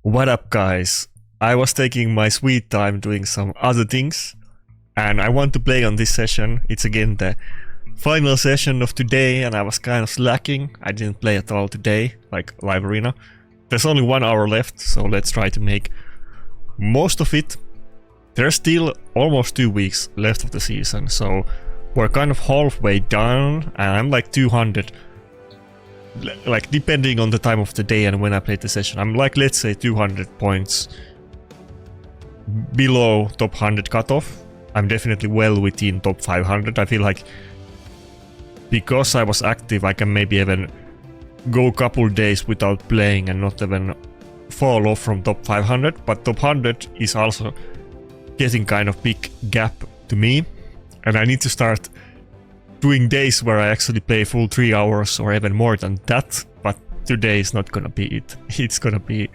What up, guys? I was taking my sweet time doing some other things, and I want to play on this session. It's again the final session of today, and I was kind of slacking. I didn't play at all today, like live arena. There's only 1 hour left, so let's try to make most of it. There's still almost 2 weeks left of the season, so we're kind of halfway done, and I'm like 200. Like, depending on the time of the day and when I played the session, I'm like, let's say 200 points below top 100 cutoff. I'm definitely well within top 500. I feel like because I was active, I can maybe even go a couple days without playing and not even fall off from top 500. But top 100 is also getting kind of big gap to me, and I need to start doing days where I actually play full 3 hours or even more than that, but today is not gonna be it. It's gonna be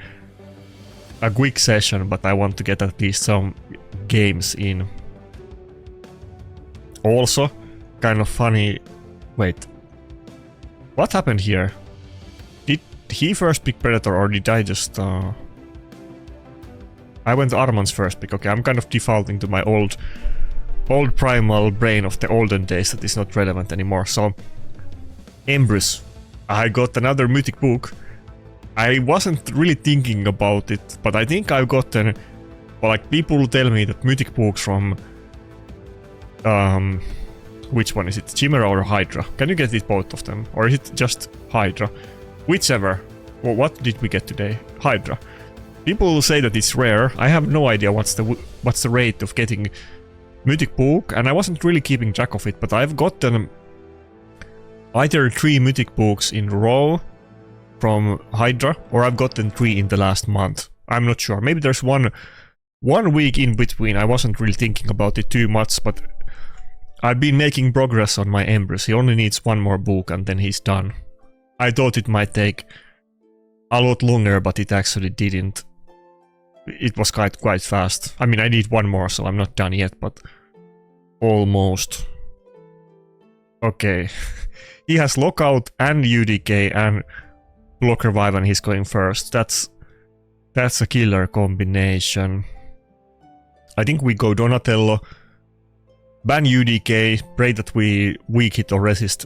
a quick session, but I want to get at least some games in. Also, kind of funny... Wait. What happened here? Did he first pick Predator, or did I just... I went Armand's first pick. Okay, I'm kind of defaulting to my old primal brain of the olden days that is not relevant anymore. So, Embrus. I got another mythic book. I wasn't really thinking about it, but I think I've gotten... Like, people tell me that mythic books from... which one is it? Chimera or Hydra? Can you get it both of them? Or is it just Hydra? Whichever. Well, what did we get today? Hydra. People say that it's rare. I have no idea what's the rate of getting mythic book, and I wasn't really keeping track of it, but I've gotten either 3 mythic books in a row from Hydra, or I've gotten 3 in the last month. I'm not sure. Maybe there's one week in between. I wasn't really thinking about it too much, but I've been making progress on my Embrus. He only needs 1 more book and then he's done. I thought it might take a lot longer, but it actually didn't. It was quite fast. I mean, I need 1 more, so I'm not done yet, but almost. Okay. He has Lockout and UDK and Block Revive, and he's going first. That's a killer combination. I think we go Donatello, ban UDK, pray that we weak hit or resist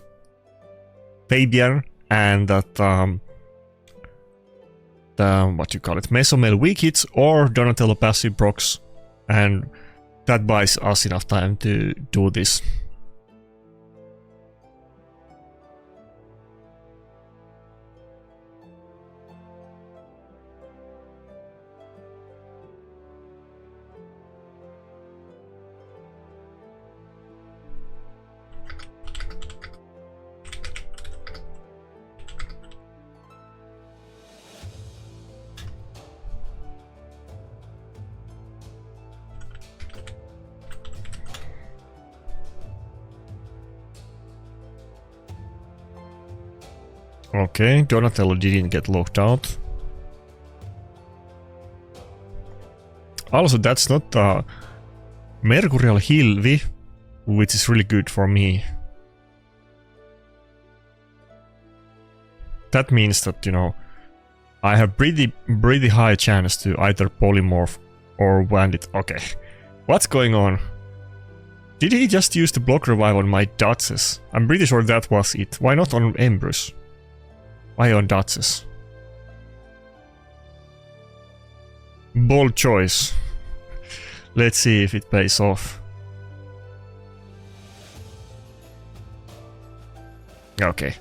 Fabian, and that what you call it, Mesomel weak hits or Donatello passive procs, and that buys us enough time to do this. Okay, Donatello didn't get locked out. Also, that's not Mercurial Hilvi, which is really good for me. That means that, you know, I have pretty high chance to either polymorph or bandit. Okay, what's going on? Did he just use the block revive on my Duchess? I'm pretty sure that was it. Why not on Embrus? Why on Duchess? Bold choice. Let's see if it pays off. Okay.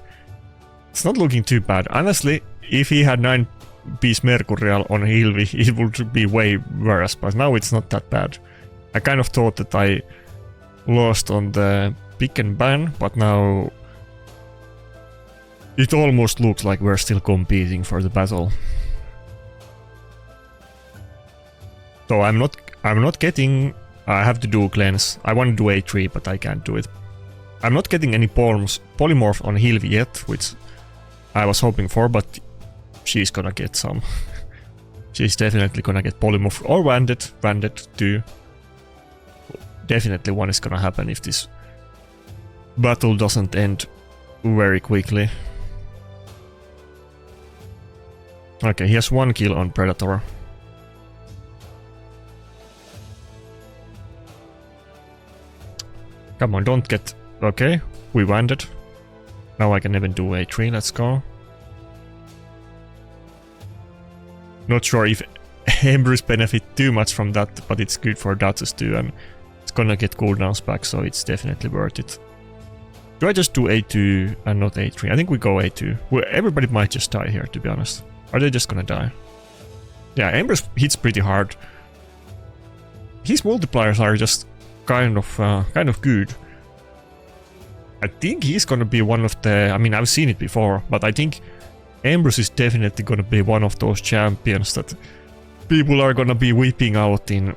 It's not looking too bad. Honestly, if he had 9-piece Mercurial on Hilvi, it would be way worse, but now it's not that bad. I kind of thought that I lost on the pick and ban, but now it almost looks like we're still competing for the battle. So I'm not getting... I have to do cleanse. I want to do A3, but I can't do it. I'm not getting any polymorph on Hilvi yet, which I was hoping for, but she's gonna get some. She's definitely gonna get polymorph or banded too. Definitely one is gonna happen if this battle doesn't end very quickly. Okay, he has 1 kill on Predator. Come on, don't get... Okay, we landed. Now I can even do A3, let's go. Not sure if Embrus benefit too much from that, but it's good for Datus too, and it's gonna get cooldowns back, so it's definitely worth it. Do I just do A2 and not A3? I think we go A2. Well, everybody might just die here, to be honest. Are they just gonna die? Yeah, Embrus hits pretty hard. His multipliers are just kind of good. I think he's gonna be one of the... I mean, I've seen it before, but I think Embrus is definitely gonna be one of those champions that people are gonna be whipping out in...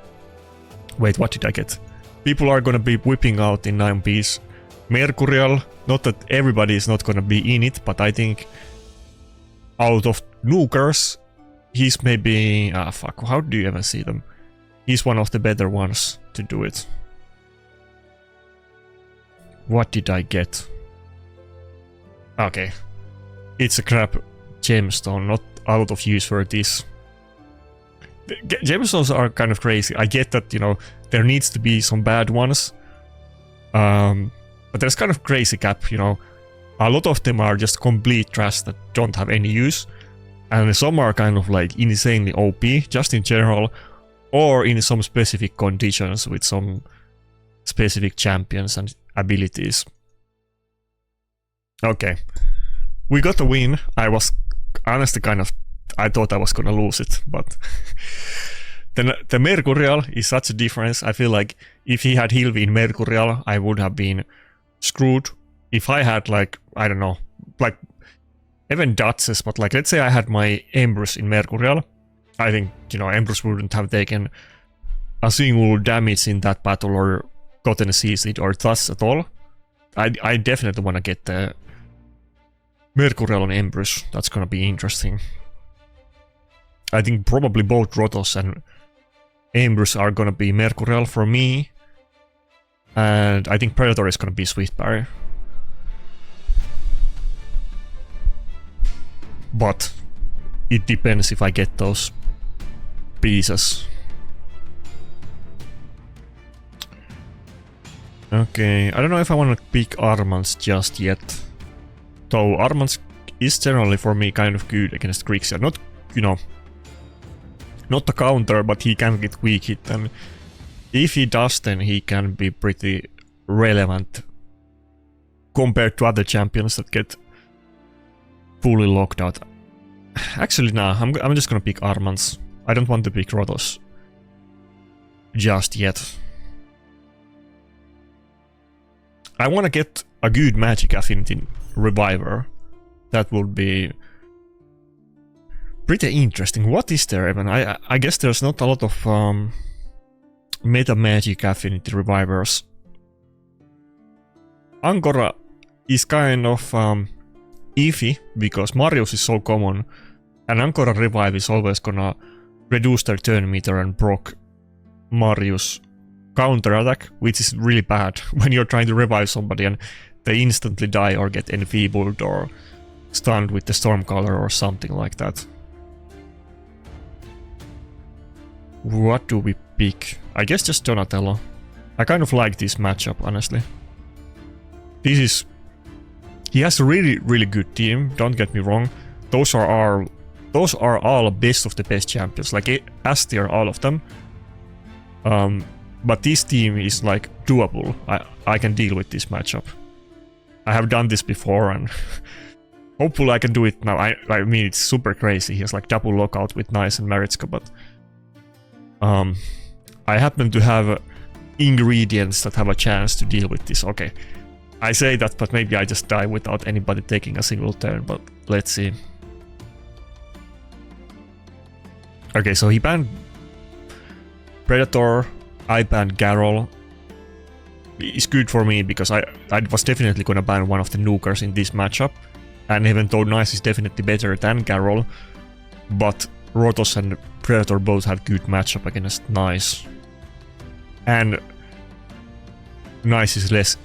Wait, what did I get? People are gonna be whipping out in 9Bs. Mercurial, not that everybody is not gonna be in it, but I think out of nukers, he's maybe... Ah, fuck, how do you even see them? He's one of the better ones to do it. What did I get? Okay. It's a crap gemstone, not out of use for this. Gemstones are kind of crazy. I get that, you know, there needs to be some bad ones. But there's kind of crazy cap, you know. A lot of them are just complete trash that don't have any use. And some are kind of like insanely OP, just in general. Or in some specific conditions with some specific champions and abilities. Okay. We got a win. I was honestly I thought I was gonna lose it, but the Mercurial is such a difference. I feel like if he had Hilvi in Mercurial, I would have been screwed. If I had, like, I don't know, like even Duchess, but like let's say I had my Embrus in Mercurial, I think, you know, Embrus wouldn't have taken a single damage in that battle or gotten a CC or thus at all. I definitely want to get the Mercurial on Embrus. That's gonna be interesting. I think probably both Rotos and Embrus are gonna be Mercurial for me. And I think Predator is gonna be Swift Barrier. But it depends if I get those pieces. Okay, I don't know if I want to pick Armans just yet. Though Armans is generally for me kind of good against Grixia. Not, you know, not a counter, but he can get weak hit, and if he does, then he can be pretty relevant compared to other champions that get fully locked out. Actually, nah, I'm just gonna pick Armans. I don't want to pick Rotos just yet. I want to get a good magic affinity reviver. That would be pretty interesting. What is there even? I guess there's not a lot of meta magic affinity revivers. Angora is kind of iffy because Marius is so common, and Angora revive is always gonna reduce their turn meter and proc Marius counter attack, which is really bad when you're trying to revive somebody and they instantly die or get enfeebled or stunned with the Stormcaller or something like that. What do we pick? I guess just Donatello. I kind of like this matchup, honestly. This is... He has a really good team, don't get me wrong. Those are all best of the best champions, like S tier, all of them. But this team is like doable. I can deal with this matchup. I have done this before and hopefully I can do it now. I mean, it's super crazy. He has like double lockout with Nice and Maritska, but I happen to have ingredients that have a chance to deal with this. Okay, I say that, but maybe I just die without anybody taking a single turn, but let's see. Okay, so he banned Predator, I banned Garrel. It's good for me because I was definitely gonna ban one of the nukers in this matchup. And even though Nice is definitely better than Garrel, but Rotos and Predator both have good matchup against Nice. And Nice is less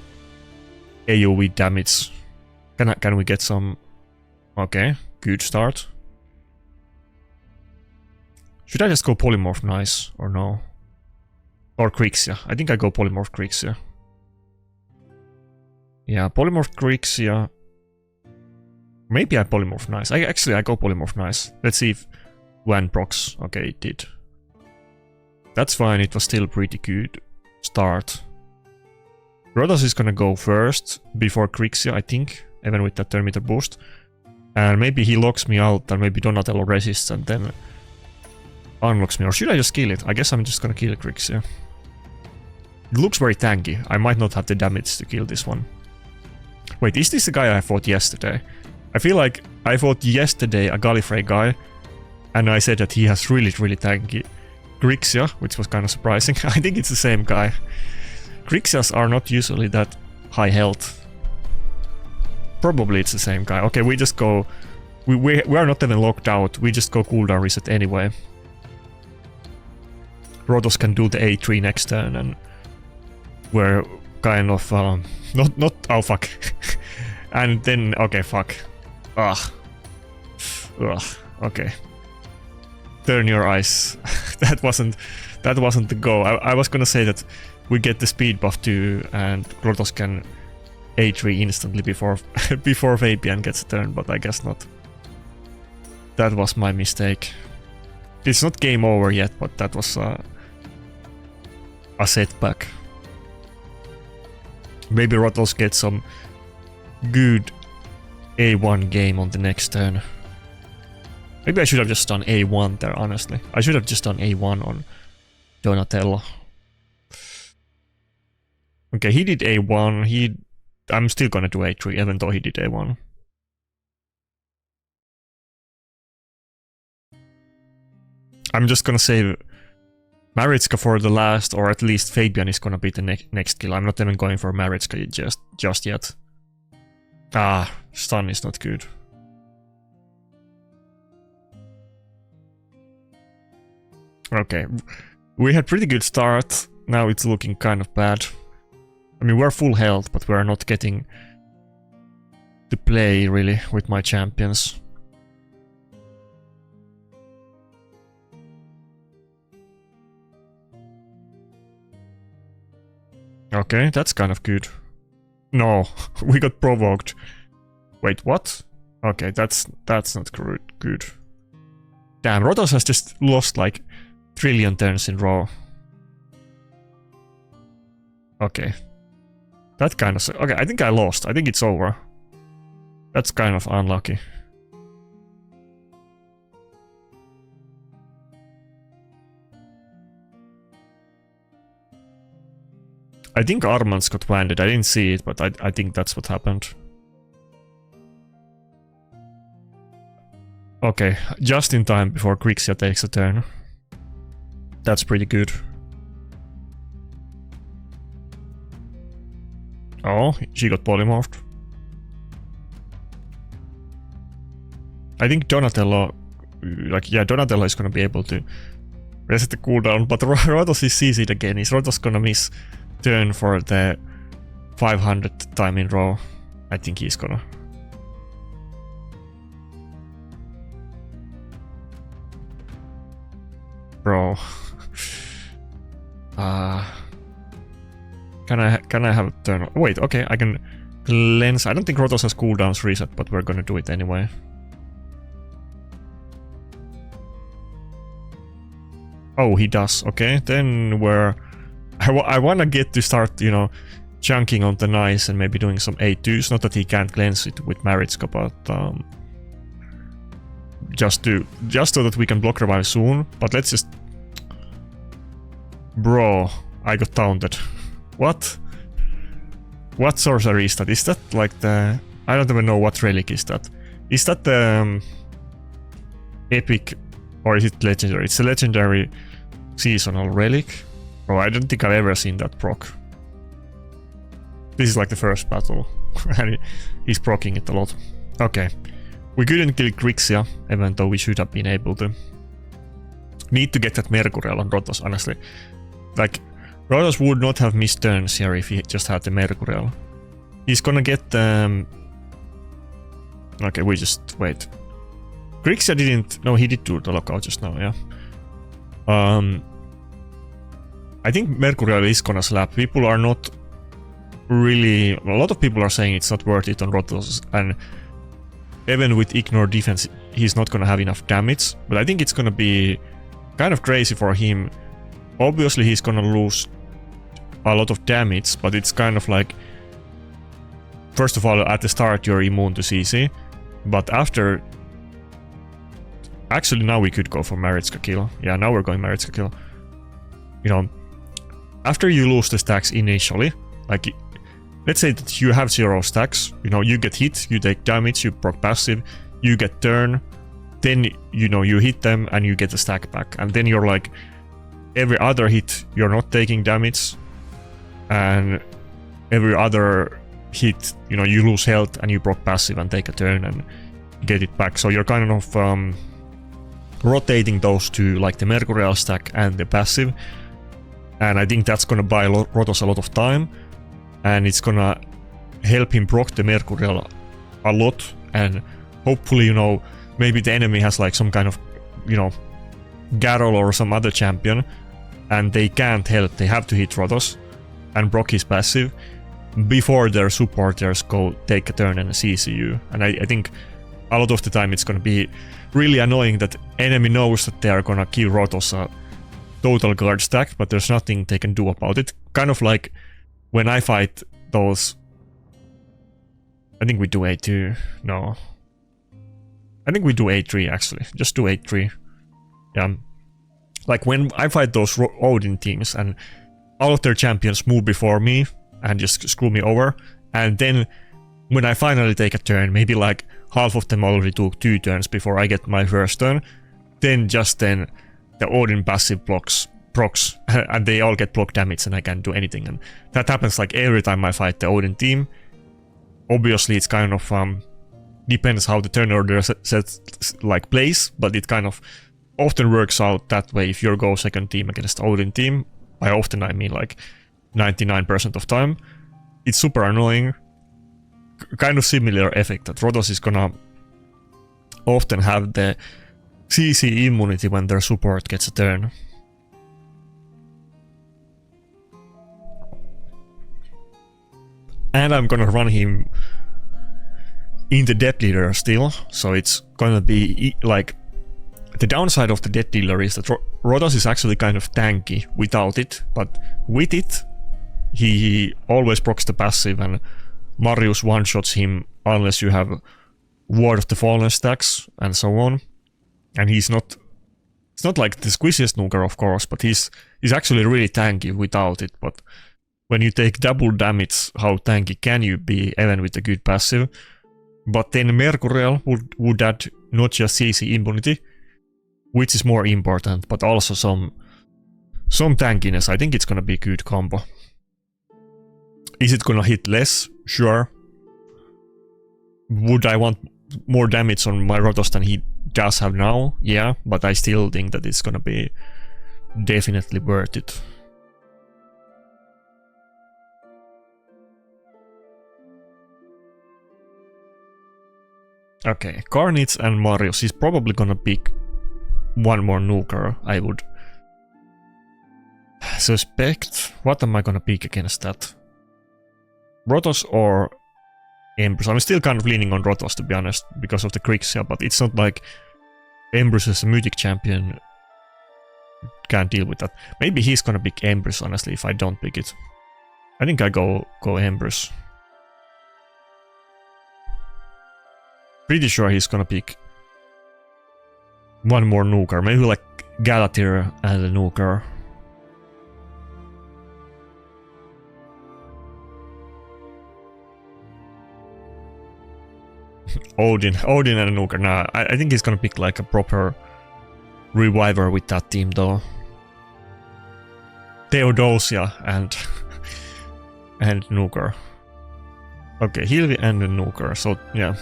AoE damage. Can we get some... Okay, good start. Should I just go Polymorph Nice or no? Or Grixia. I think I go Polymorph Grixia. Yeah, Polymorph Grixia. Maybe I Polymorph Nice. I go Polymorph Nice. Let's see if Van procs. Okay, it did. That's fine, it was still pretty good start. Rotos is gonna go first before Grixia, I think, even with that turn meter boost. And maybe he locks me out, and maybe Donatello resists and then unlocks me. Or should I just kill it? I guess I'm just gonna kill Grixia. It looks very tanky. I might not have the damage to kill this one. Wait, is this the guy I fought yesterday? I feel like I fought yesterday a Gallifrey guy, and I said that he has really tanky Grixia, which was kind of surprising. I think it's the same guy. Grixias are not usually that high health. Probably it's the same guy. Okay, we just go... We are not even locked out, we just go cooldown reset anyway. Rotos can do the A3 next turn, and we're kind of... not... Oh, fuck. And then... Okay, fuck. Ugh. Okay. Turn your eyes. that wasn't the goal. I was gonna say that we get the speed buff too, and Rotos can A3 instantly before before Fabian gets a turn, but I guess not. That was my mistake. It's not game over yet, but that was a setback. Maybe Rotos get some good A1 game on the next turn. Maybe I should have just done A1 there, honestly. I should have just done A1 on Donatello. Okay, he did A1. I'm still gonna do A3, even though he did A1. I'm just gonna save Maritzka for the last, or at least Fabian is gonna be the next kill. I'm not even going for Maritzka just yet. Ah, stun is not good. Okay, we had pretty good start. Now it's looking kind of bad. I mean, we're full health, but we're not getting to play really with my champions. Okay, that's kind of good. No, we got provoked. Wait, what? Okay, that's not good. Damn, Rotos has just lost like trillion turns in row. Okay. That kind of... Okay, I think I lost. I think it's over. That's kind of unlucky. I think Armand's got banded. I didn't see it, but I think that's what happened. Okay, just in time before Grixia takes a turn. That's pretty good. Oh, she got polymorphed. I think Donatello... Like, yeah, Donatello is gonna be able to reset the cooldown, but Rotos is CC'd again. Is Rotos gonna miss turn for the 500th time in row? I think he's gonna. Bro. Can I have a turn? Wait, okay, I can cleanse. I don't think Rotos has cooldowns reset, but we're gonna do it anyway. Oh, he does. Okay, then we're... I wanna get to start, you know, chunking on the nice and maybe doing some A2s. Not that he can't cleanse it with Maritzka, but just so that we can block revive soon. But let's just... Bro, I got taunted. What? What sorcery is that? Is that like the... I don't even know what relic is that. Is that the epic, or is it legendary? It's a legendary seasonal relic. Oh, I don't think I've ever seen that proc. This is like the first battle, and he's proccing it a lot. Okay, we couldn't kill Grixia, even though we should have been able to. Need to get that Mercurial on Rotos, honestly. Like, Rotos would not have missed turns here if he just had the Mercurial. He's gonna get okay, we just wait. Grixia didn't... No, he did do the lockout just now, yeah. I think Mercurial is gonna slap. People are not really... A lot of people are saying it's not worth it on Rotos, and even with Ignore defense, he's not gonna have enough damage. But I think it's gonna be kind of crazy for him. Obviously, he's gonna lose a lot of damage, but it's kind of like... First of all, at the start, you're immune to CC, but after... Actually, now we could go for Maritska kill. Yeah, now we're going Maritska kill. You know, after you lose the stacks initially, like, let's say that you have 0 stacks, you know, you get hit, you take damage, you proc passive, you get turn, then, you know, you hit them and you get the stack back. And then you're like, every other hit, you're not taking damage, and every other hit, you know, you lose health and you proc passive and take a turn and get it back. So you're kind of rotating those two, like the Mercurial stack and the passive. And I think that's gonna buy Rotos a lot of time, and it's gonna help him proc the Mercurial a lot, and hopefully, you know, maybe the enemy has like some kind of, you know, Garrel or some other champion, and they can't help, they have to hit Rotos and proc his passive before their supporters go take a turn and CC you. And I think a lot of the time it's gonna be really annoying that enemy knows that they are gonna kill Rotos a total guard stack, but there's nothing they can do about it. Kind of like when I fight those... I think we do A2. No. I think we do A3 actually. Just do A3. Yeah. Like when I fight those Odin teams and all of their champions move before me and just screw me over, and then when I finally take a turn, maybe like half of them already took 2 turns before I get my first turn, then the Odin passive procs, and they all get block damage and I can't do anything. And that happens like every time I fight the Odin team. Obviously it's kind of depends how the turn order set like plays, but it kind of often works out that way if you go second team against Odin team. By often I mean like 99% of time. It's super annoying. Kind of similar effect that Rotos is gonna often have the CC immunity when their support gets a turn. And I'm gonna run him in the Death Dealer still, so it's gonna be like... The downside of the Death Dealer is that Rotos is actually kind of tanky without it, but with it, he always procs the passive, and Marius one-shots him unless you have Ward of the Fallen stacks and so on. And he's not... It's not like the squishiest nuker, of course, but he's actually really tanky without it. But when you take double damage, how tanky can you be even with a good passive? But then Mercurial would add not just CC immunity, which is more important, but also some tankiness. I think it's gonna be a good combo. Is it gonna hit less? Sure. Would I want more damage on my Rotos than he does have now? Yeah, but I still think that it's gonna be definitely worth it. Okay, Carnage and Marius. He's probably gonna pick one more nuker, I would suspect. What am I gonna pick against that? Rotos or Empress? I'm still kind of leaning on Rotos, to be honest, because of the Grixia, but it's not like Empress as a mythic champion can't deal with that. Maybe he's gonna pick Empress, honestly, if I don't pick it. I think I go Empress. Pretty sure he's gonna pick one more nuker, maybe like Galatir and a nuker. Odin and a nuker. Nah, I think he's gonna pick like a proper reviver with that team though. Theodosia and and nuker. Okay, Hilvi and a nuker. So yeah,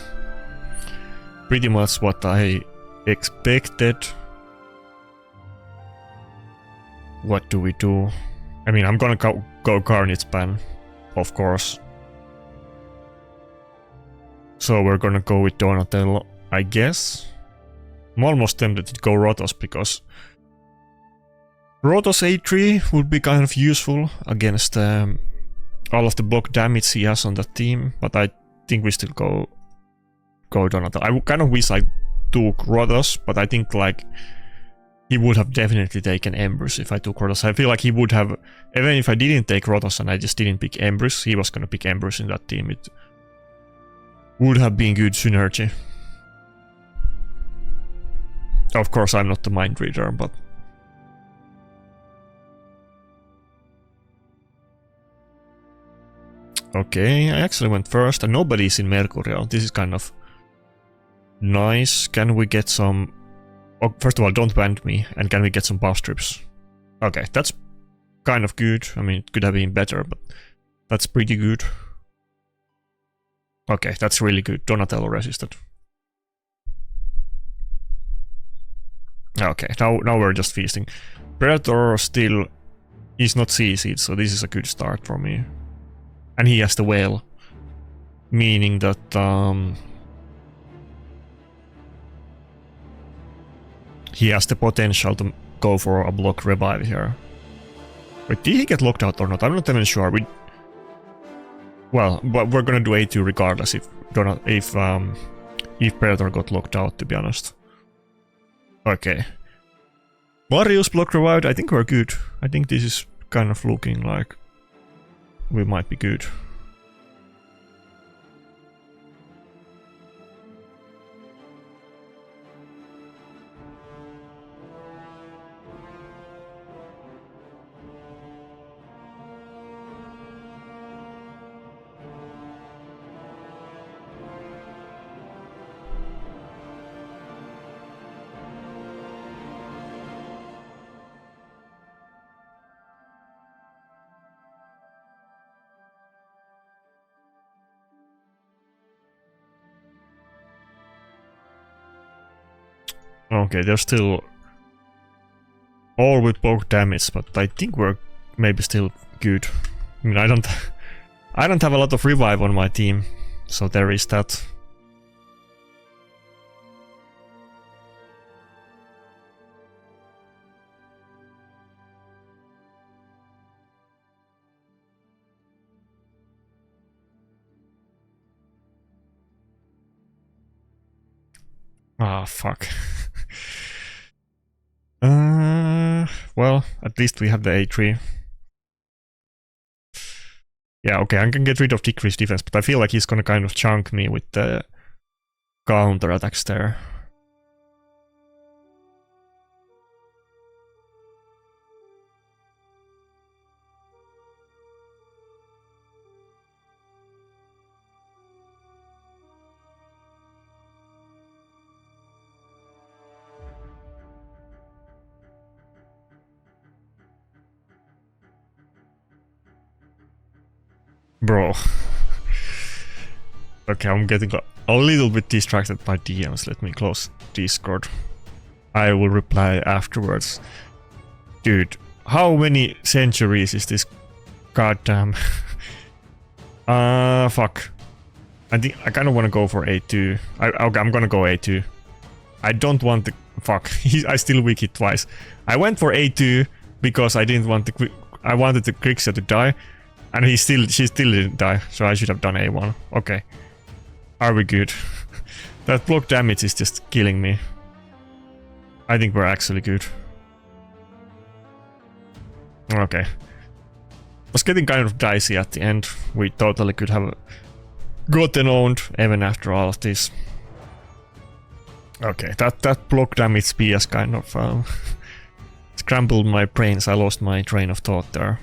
pretty much what I expected. What do we do? I mean, I'm gonna go Carnage ban, of course. So we're gonna go with Donatello, I guess. I'm almost tempted to go Rotos because Rotos A3 would be kind of useful against all of the block damage he has on that team, but I think we still go Donatello. I kind of wish I took Rotos, but I think like he would have definitely taken Embrus if I took Rotos. I feel like he would have, even if I didn't take Rotos and I just didn't pick Embrus, he was gonna pick Embrus in that team. It would have been good synergy. Of course, I'm not the mind reader, but okay, I actually went first and nobody's in Mercurial. This is kind of nice. Can we get some... Oh, first of all, don't band me. And can we get some buff strips? Okay, that's kind of good. I mean, it could have been better, but that's pretty good. Okay, that's really good. Donatello resisted. Okay, now we're just feasting. Predator still is not CC'd, so this is a good start for me. And he has the whale, meaning that he has the potential to go for a block revive here. Wait, did he get locked out or not? I'm not even sure. Well, but we're gonna do A2 regardless if Predator got locked out, to be honest. Okay. Marius block revived. I think we're good. I think this is kind of looking like we might be good. Okay, they're still all with bulk damage, but I think we're maybe still good. I mean, I don't have a lot of revive on my team, so there is that. Ah, fuck. Well, at least we have the A3. Yeah, okay, I can get rid of decreased defense, but I feel like he's gonna kind of chunk me with the counter attacks there. Bro. Okay, I'm getting a little bit distracted by DMs. Let me close Discord. I will reply afterwards. Dude, how many centuries is this goddamn... fuck. I think I kind of want to go for A2. Okay, I'm gonna go A2. I don't want the... Fuck. I still weak hit twice. I went for A2 because I didn't want the... I wanted the Grixia to die. And she still didn't die, so I should have done A1. Okay. Are we good? That block damage is just killing me. I think we're actually good. Okay. Was getting kind of dicey at the end. We totally could have gotten owned even after all of this. Okay, that block damage PS kind of scrambled my brains. I lost my train of thought there.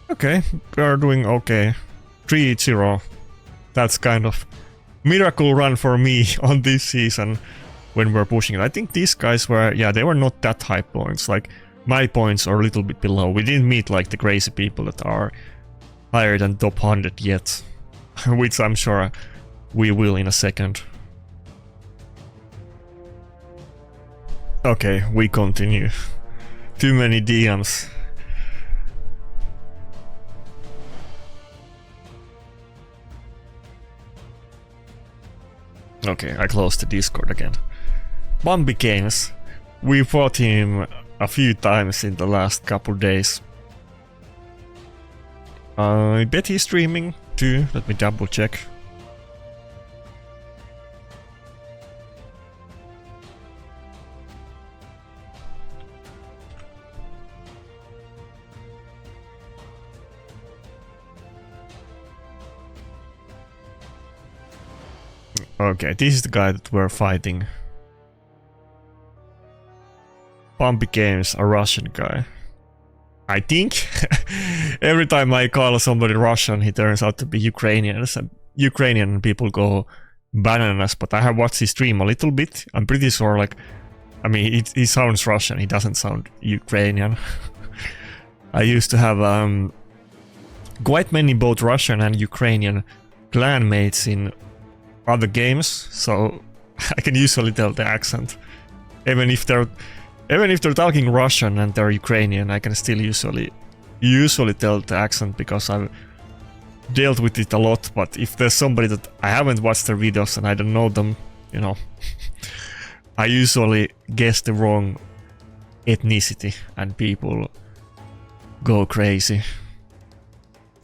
Okay, we are doing okay. 3-0. That's kind of miracle run for me on this season when we're pushing it. I think these guys were, yeah, they were not that high points. Like, my points are a little bit below. We didn't meet like the crazy people that are higher than top 100 yet. Which I'm sure we will in a second. Okay, we continue. Too many DMs. Okay, I closed the Discord again. Bambi Games. We fought him a few times in the last couple days. I bet he's streaming too. Let me double check. Okay, this is the guy that we're fighting. Bumpy Games, a Russian guy. I think every time I call somebody Russian, he turns out to be Ukrainian. Ukrainian people go bananas, but I have watched his stream a little bit. I'm pretty sure, like, I mean, he sounds Russian. He doesn't sound Ukrainian. I used to have quite many both Russian and Ukrainian clanmates in other games, so I can usually tell the accent. Even if they're talking Russian and they're Ukrainian, I can still usually tell the accent because I've dealt with it a lot. But if there's somebody that I haven't watched their videos and I don't know them, you know, I usually guess the wrong ethnicity and people go crazy.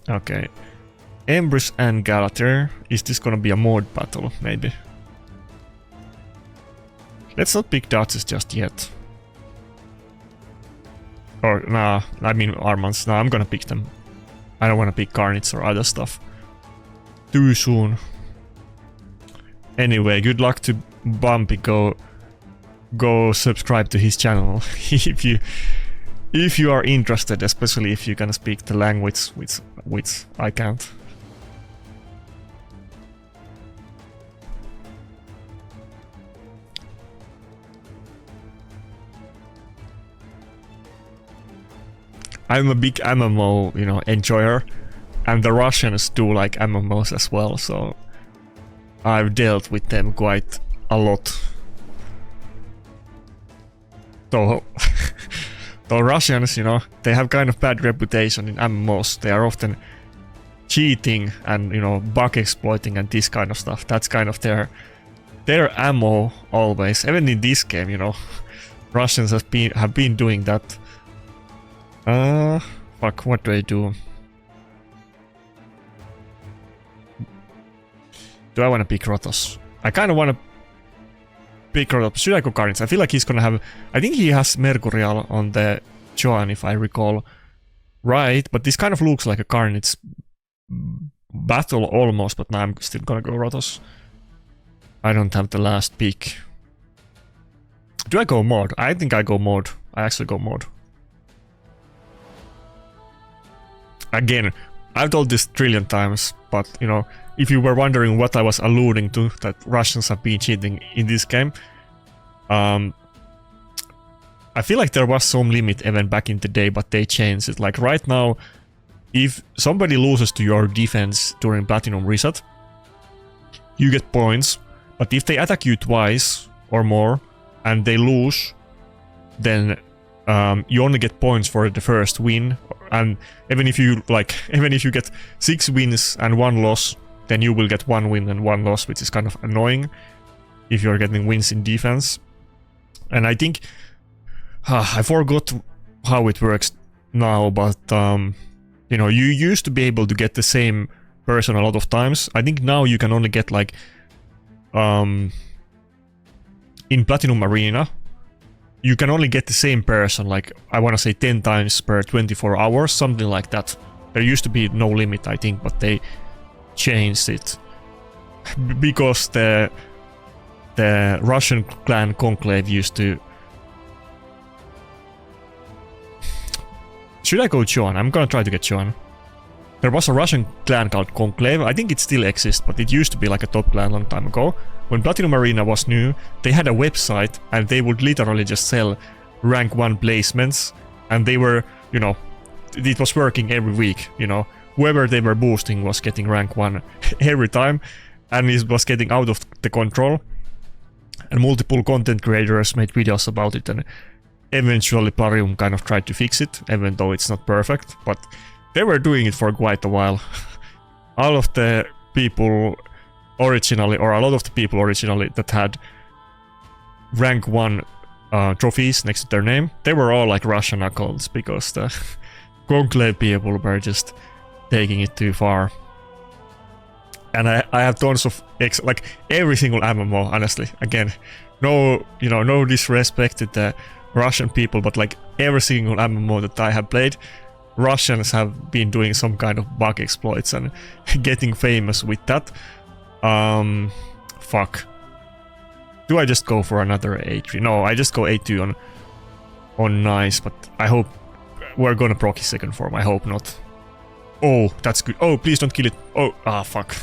Okay. Empress and Galater. Is this gonna be a mod battle? Maybe. Let's not pick Duchess just yet. Or, nah, I mean Armans. Nah, I'm gonna pick them. I don't wanna pick Carnage or other stuff too soon. Anyway, good luck to Bumpy. Go subscribe to his channel if you are interested, especially if you can speak the language, which I can't. I'm a big MMO, you know, enjoyer, and the Russians do like MMOs as well, so I've dealt with them quite a lot. So, the Russians, you know, they have kind of bad reputation in MMOs. They are often cheating and, you know, bug exploiting and this kind of stuff. That's kind of their ammo always. Even in this game, you know, Russians have been doing that. Fuck, what do I do? Do I want to pick Rotos? I kind of want to pick Rotos. Should I go Carnage? I feel like he's gonna have... I think he has Mercurial on the Joan, if I recall right, but this kind of looks like a Carnage battle almost, but now I'm still gonna go Rotos. I don't have the last pick. Do I go mod? I think I go mod. I actually go mod. Again, I've told this a trillion times, but, you know, if you were wondering what I was alluding to, that Russians have been cheating in this game, I feel like there was some limit even back in the day, but they changed it. Like right now, if somebody loses to your defense during Platinum Reset, you get points, but if they attack you twice or more and they lose, then you only get points for the first win. And even if you get 6 wins and 1 loss, then you will get 1 win and 1 loss, which is kind of annoying if you're getting wins in defense. And I think I forgot how it works now, but you know, you used to be able to get the same person a lot of times. I think now you can only get like in Platinum Arena, you can only get the same person, like, I want to say 10 times per 24 hours, something like that. There used to be no limit, I think, but they changed it. Because the Russian clan Conclave used to... Should I go Joan? I'm gonna try to get Joan. There was a Russian clan called Conclave. I think it still exists, but it used to be like a top clan a long time ago. When Platinum Arena was new, they had a website and they would literally just sell rank 1 placements, and they were, you know, it was working every week, you know. Whoever they were boosting was getting rank 1 every time, and it was getting out of the control. And multiple content creators made videos about it, and eventually Plarium kind of tried to fix it, even though it's not perfect, but they were doing it for quite a while. All of the people originally, or a lot of the people originally that had rank 1 trophies next to their name, they were all like Russian accounts because the Conclave people were just taking it too far. And I have tons of like every single MMO, honestly. Again, no, you know, no disrespect to the Russian people, but like every single MMO that I have played, Russians have been doing some kind of bug exploits and getting famous with that. Fuck. Do I just go for another A3? No, I just go A2 on nice, but I hope we're gonna proc his second form. I hope not. Oh, that's good. Oh, please don't kill it. Oh, fuck.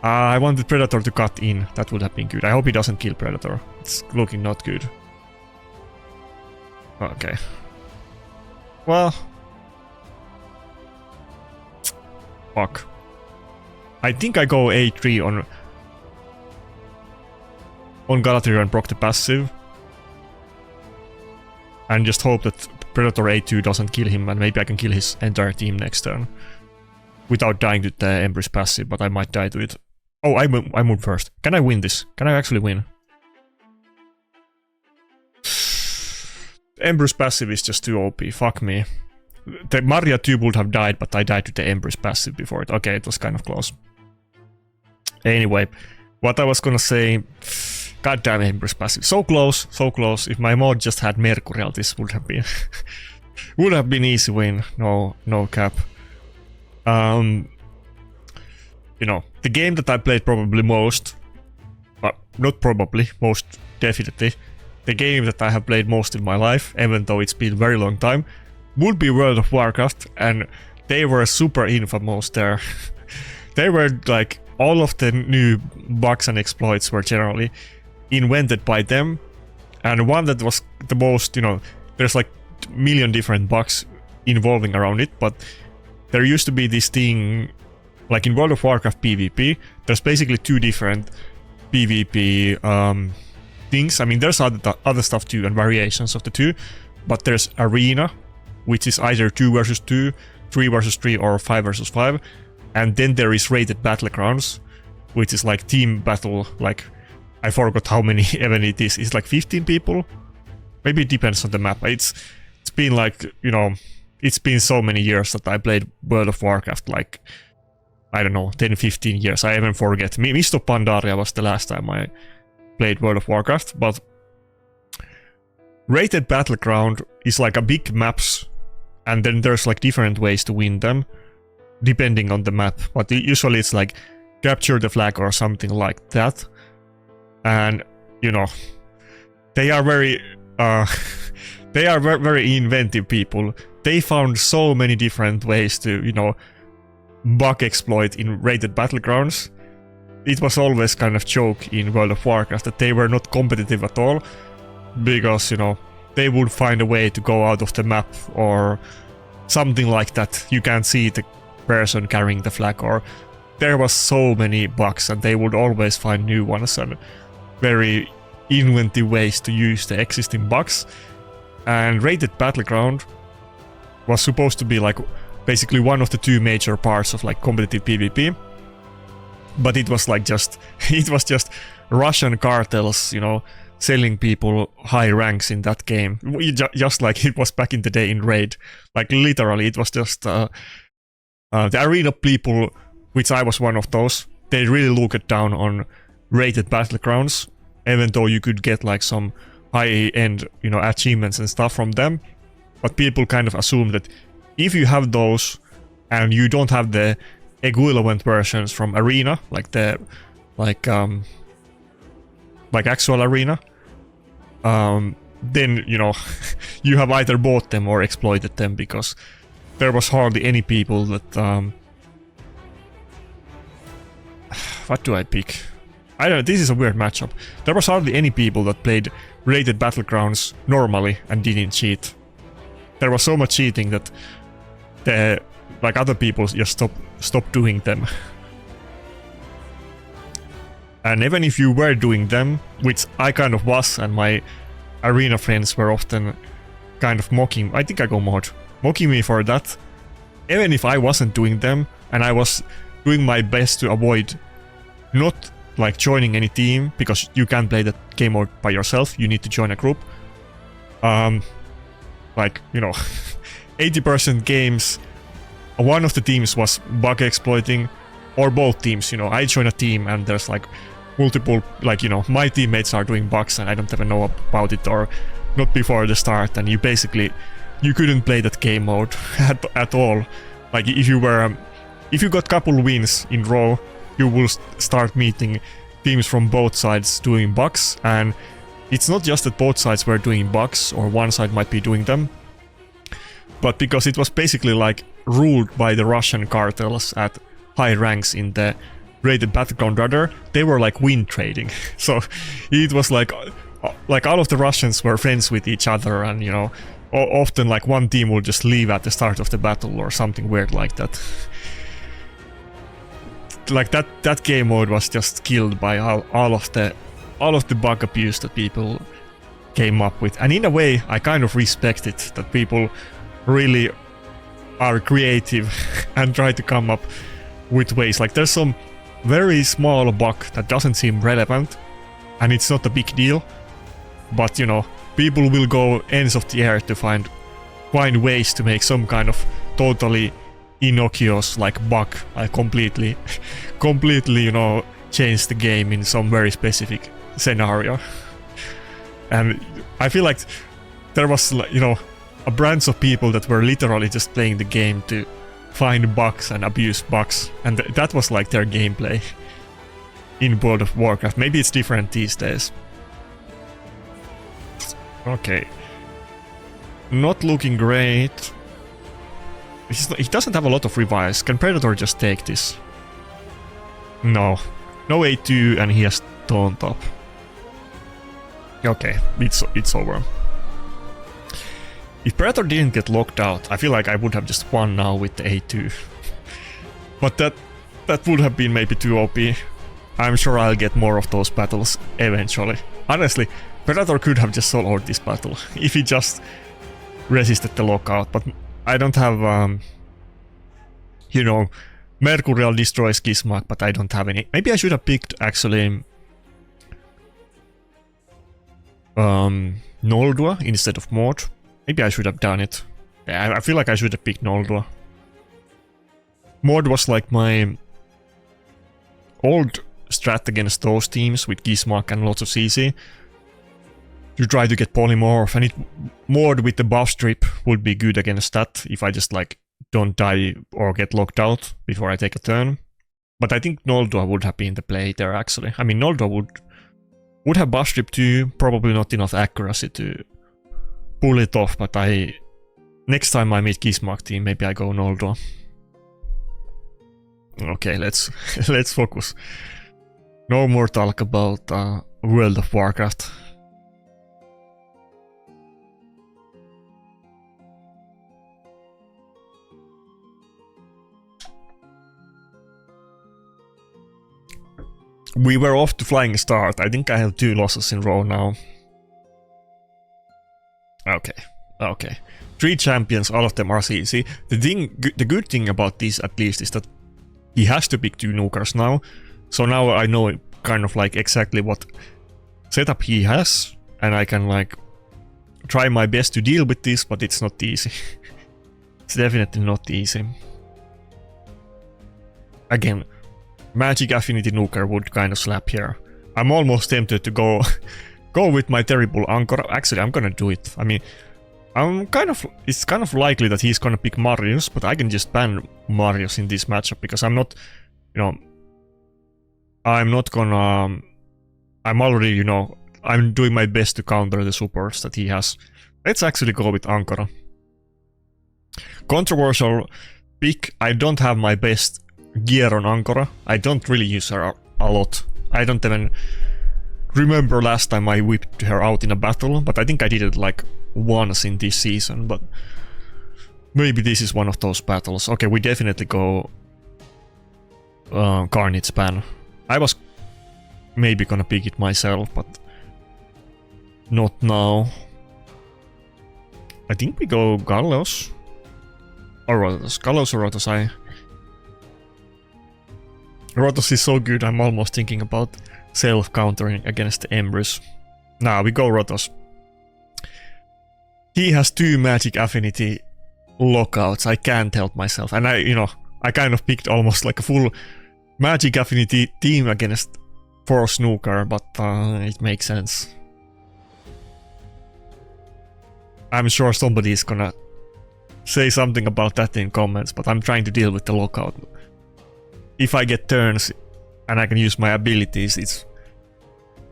I wanted Predator to cut in. That would have been good. I hope he doesn't kill Predator. It's looking not good. Okay. Well. Fuck. I think I go A3 on Galadriel and proc the passive. And just hope that Predator A2 doesn't kill him, and maybe I can kill his entire team next turn. Without dying to the Empress passive, but I might die to it. Oh, I move first. Can I win this? Can I actually win? Empress passive is just too OP, fuck me. The Maria 2 would have died, but I died to the Empress passive before it. Okay, it was kind of close. Anyway, what I was gonna say... Goddamn Empress passive. So close, so close. If my mod just had Mercurial, this would have been... would have been easy win. No cap. You know, the game that I played probably most... not probably, most definitely. The game that I have played most in my life, even though it's been a very long time, would be World of Warcraft, and they were super infamous there. They were like... all of the new bugs and exploits were generally invented by them, and one that was the most, you know, there's like a million different bugs involving around it, but there used to be this thing, like in World of Warcraft PvP, there's basically two different PvP things. I mean, there's other stuff too, and variations of the two, but there's Arena, which is either 2 versus 2, 3 versus 3, or 5 versus 5, and then there is Rated Battlegrounds, which is like team battle, like, I forgot how many even it is. It's like 15 people? Maybe it depends on the map. It's been like, you know, it's been so many years that I played World of Warcraft, like, I don't know, 10-15 years. I even forget. Mist of Pandaria was the last time I played World of Warcraft, but Rated Battleground is like a big maps, and then there's like different ways to win them, depending on the map. But usually it's like capture the flag or something like that. And, you know, they are very, they are very inventive people. They found so many different ways to, you know, bug exploit in Rated Battlegrounds. It was always kind of joke in World of Warcraft that they were not competitive at all, because, you know, they would find a way to go out of the map or something like that. You can't see the person carrying the flag, or there was so many bugs, and they would always find new ones and very inventive ways to use the existing bugs. And Rated Battleground was supposed to be like basically one of the two major parts of like competitive PvP, but it was like just it was just Russian cartels, you know, selling people high ranks in that game, just like it was back in the day in Raid. Like literally, it was just the arena people, which I was one of those. They really looked down on Rated Battlegrounds, even though you could get like some high-end, you know, achievements and stuff from them. But people kind of assume that if you have those and you don't have the equivalent versions from Arena, like the like actual Arena, then, you know, you have either bought them or exploited them, because there was hardly any people that what do I pick? I don't know, this is a weird matchup. There was hardly any people that played Rated Battlegrounds normally and didn't cheat. There was so much cheating that the like other people just stopped doing them. And even if you were doing them, which I kind of was, and my arena friends were often kind of mocking, I think I go mod, mocking me for that. Even if I wasn't doing them, and I was doing my best to avoid not like joining any team, because you can't play that game mode by yourself. You need to join a group. Like, you know, 80% games, one of the teams was bug exploiting, or both teams, you know. I join a team and there's like multiple, like, you know, my teammates are doing bugs and I don't even know about it, or not before the start, and you basically, you couldn't play that game mode at all. Like, if you got couple wins in row, you will start meeting teams from both sides doing bugs, and it's not just that both sides were doing bugs or one side might be doing them, but because it was basically like ruled by the Russian cartels at high ranks in the rated battleground radar, they were like win trading. So it was like all of the Russians were friends with each other, and you know, often like one team will just leave at the start of the battle or something weird like that. Like that game mode was just killed by all of the bug abuse that people came up with. And in a way, I kind of respect it, that people really are creative and try to come up with ways. Like, there's some very small bug that doesn't seem relevant, and it's not a big deal, but you know, people will go ends of the earth to find ways to make some kind of totally innocuous like bug, like completely, you know, change the game in some very specific scenario. And I feel like there was, you know, a branch of people that were literally just playing the game to find bugs and abuse bugs, and that was like their gameplay in World of Warcraft. Maybe it's different these days. Okay. Not looking great. He doesn't have a lot of revives. Can Predator just take this? No. No A2, and he has Taunt up. Okay, it's over. If Predator didn't get locked out, I feel like I would have just won now with the A2. But that would have been maybe too OP. I'm sure I'll get more of those battles eventually. Honestly, Predator could have just soloed this battle if he just resisted the lockout, but I don't have, you know, Mercurial destroys Gizmak, but I don't have any. Maybe I should have picked, actually, Noldua instead of Mord. Maybe I should have done it. Yeah, I feel like I should have picked Noldua. Mord was like my old strat against those teams with Gizmak and lots of CC. You try to get polymorph, and Mord with the buff strip would be good against that if I just like don't die or get locked out before I take a turn. But I think Noldua would have been the play there actually. I mean, Noldua would have buff strip too, probably not enough accuracy to pull it off, but next time I meet Gizmak team, maybe I go Noldua. Okay, let's focus. No more talk about World of Warcraft. We were off to flying start. I think I have 2 losses in a row now. Okay. 3 champions, all of them are CC. The good thing about this, at least, is that he has to pick 2 nukers now. So now I know kind of like exactly what setup he has, and I can like try my best to deal with this, but it's not easy. It's definitely not easy. Again, Magic Affinity Nuker would kind of slap here. I'm almost tempted to go with my terrible Ankara. Actually, I'm gonna do it. I mean, it's kind of likely that he's gonna pick Marius, but I can just ban Marius in this matchup because I'm not, you know, I'm already, you know, I'm doing my best to counter the supports that he has. Let's actually go with Ankara. Controversial pick. I don't have my best gear on Ankara. I don't really use her a lot. I don't even remember last time I whipped her out in a battle, but I think I did it like once in this season, but maybe this is one of those battles. Okay, we definitely go Carnage ban. I was maybe gonna pick it myself, but not now. I think we go Gallos or Rotos. Gallos or Rotos. Rotos is so good, I'm almost thinking about self-countering against the Embrys. Nah, we go Rotos. He has 2 magic affinity lockouts, I can't help myself. And I kind of picked almost like a full magic affinity team against 4 snooker, but it makes sense. I'm sure somebody is gonna say something about that in comments, but I'm trying to deal with the lockout. If I get turns and I can use my abilities, it's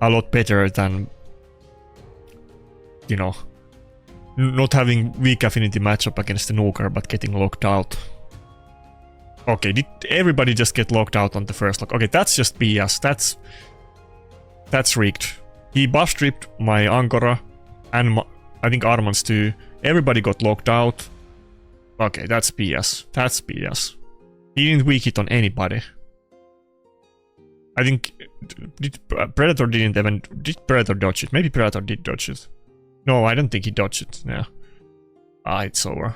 a lot better than, not having weak affinity matchup against the Nuker but getting locked out. Okay, did everybody just get locked out on the first lock? Okay, that's just BS. That's rigged. He buff stripped my Angora and I think Armans too. Everybody got locked out. Okay, that's BS. That's BS. He didn't weak it on anybody. I think Predator didn't even... Did Predator dodge it? Maybe Predator did dodge it. No, I don't think he dodged it. Yeah. It's over.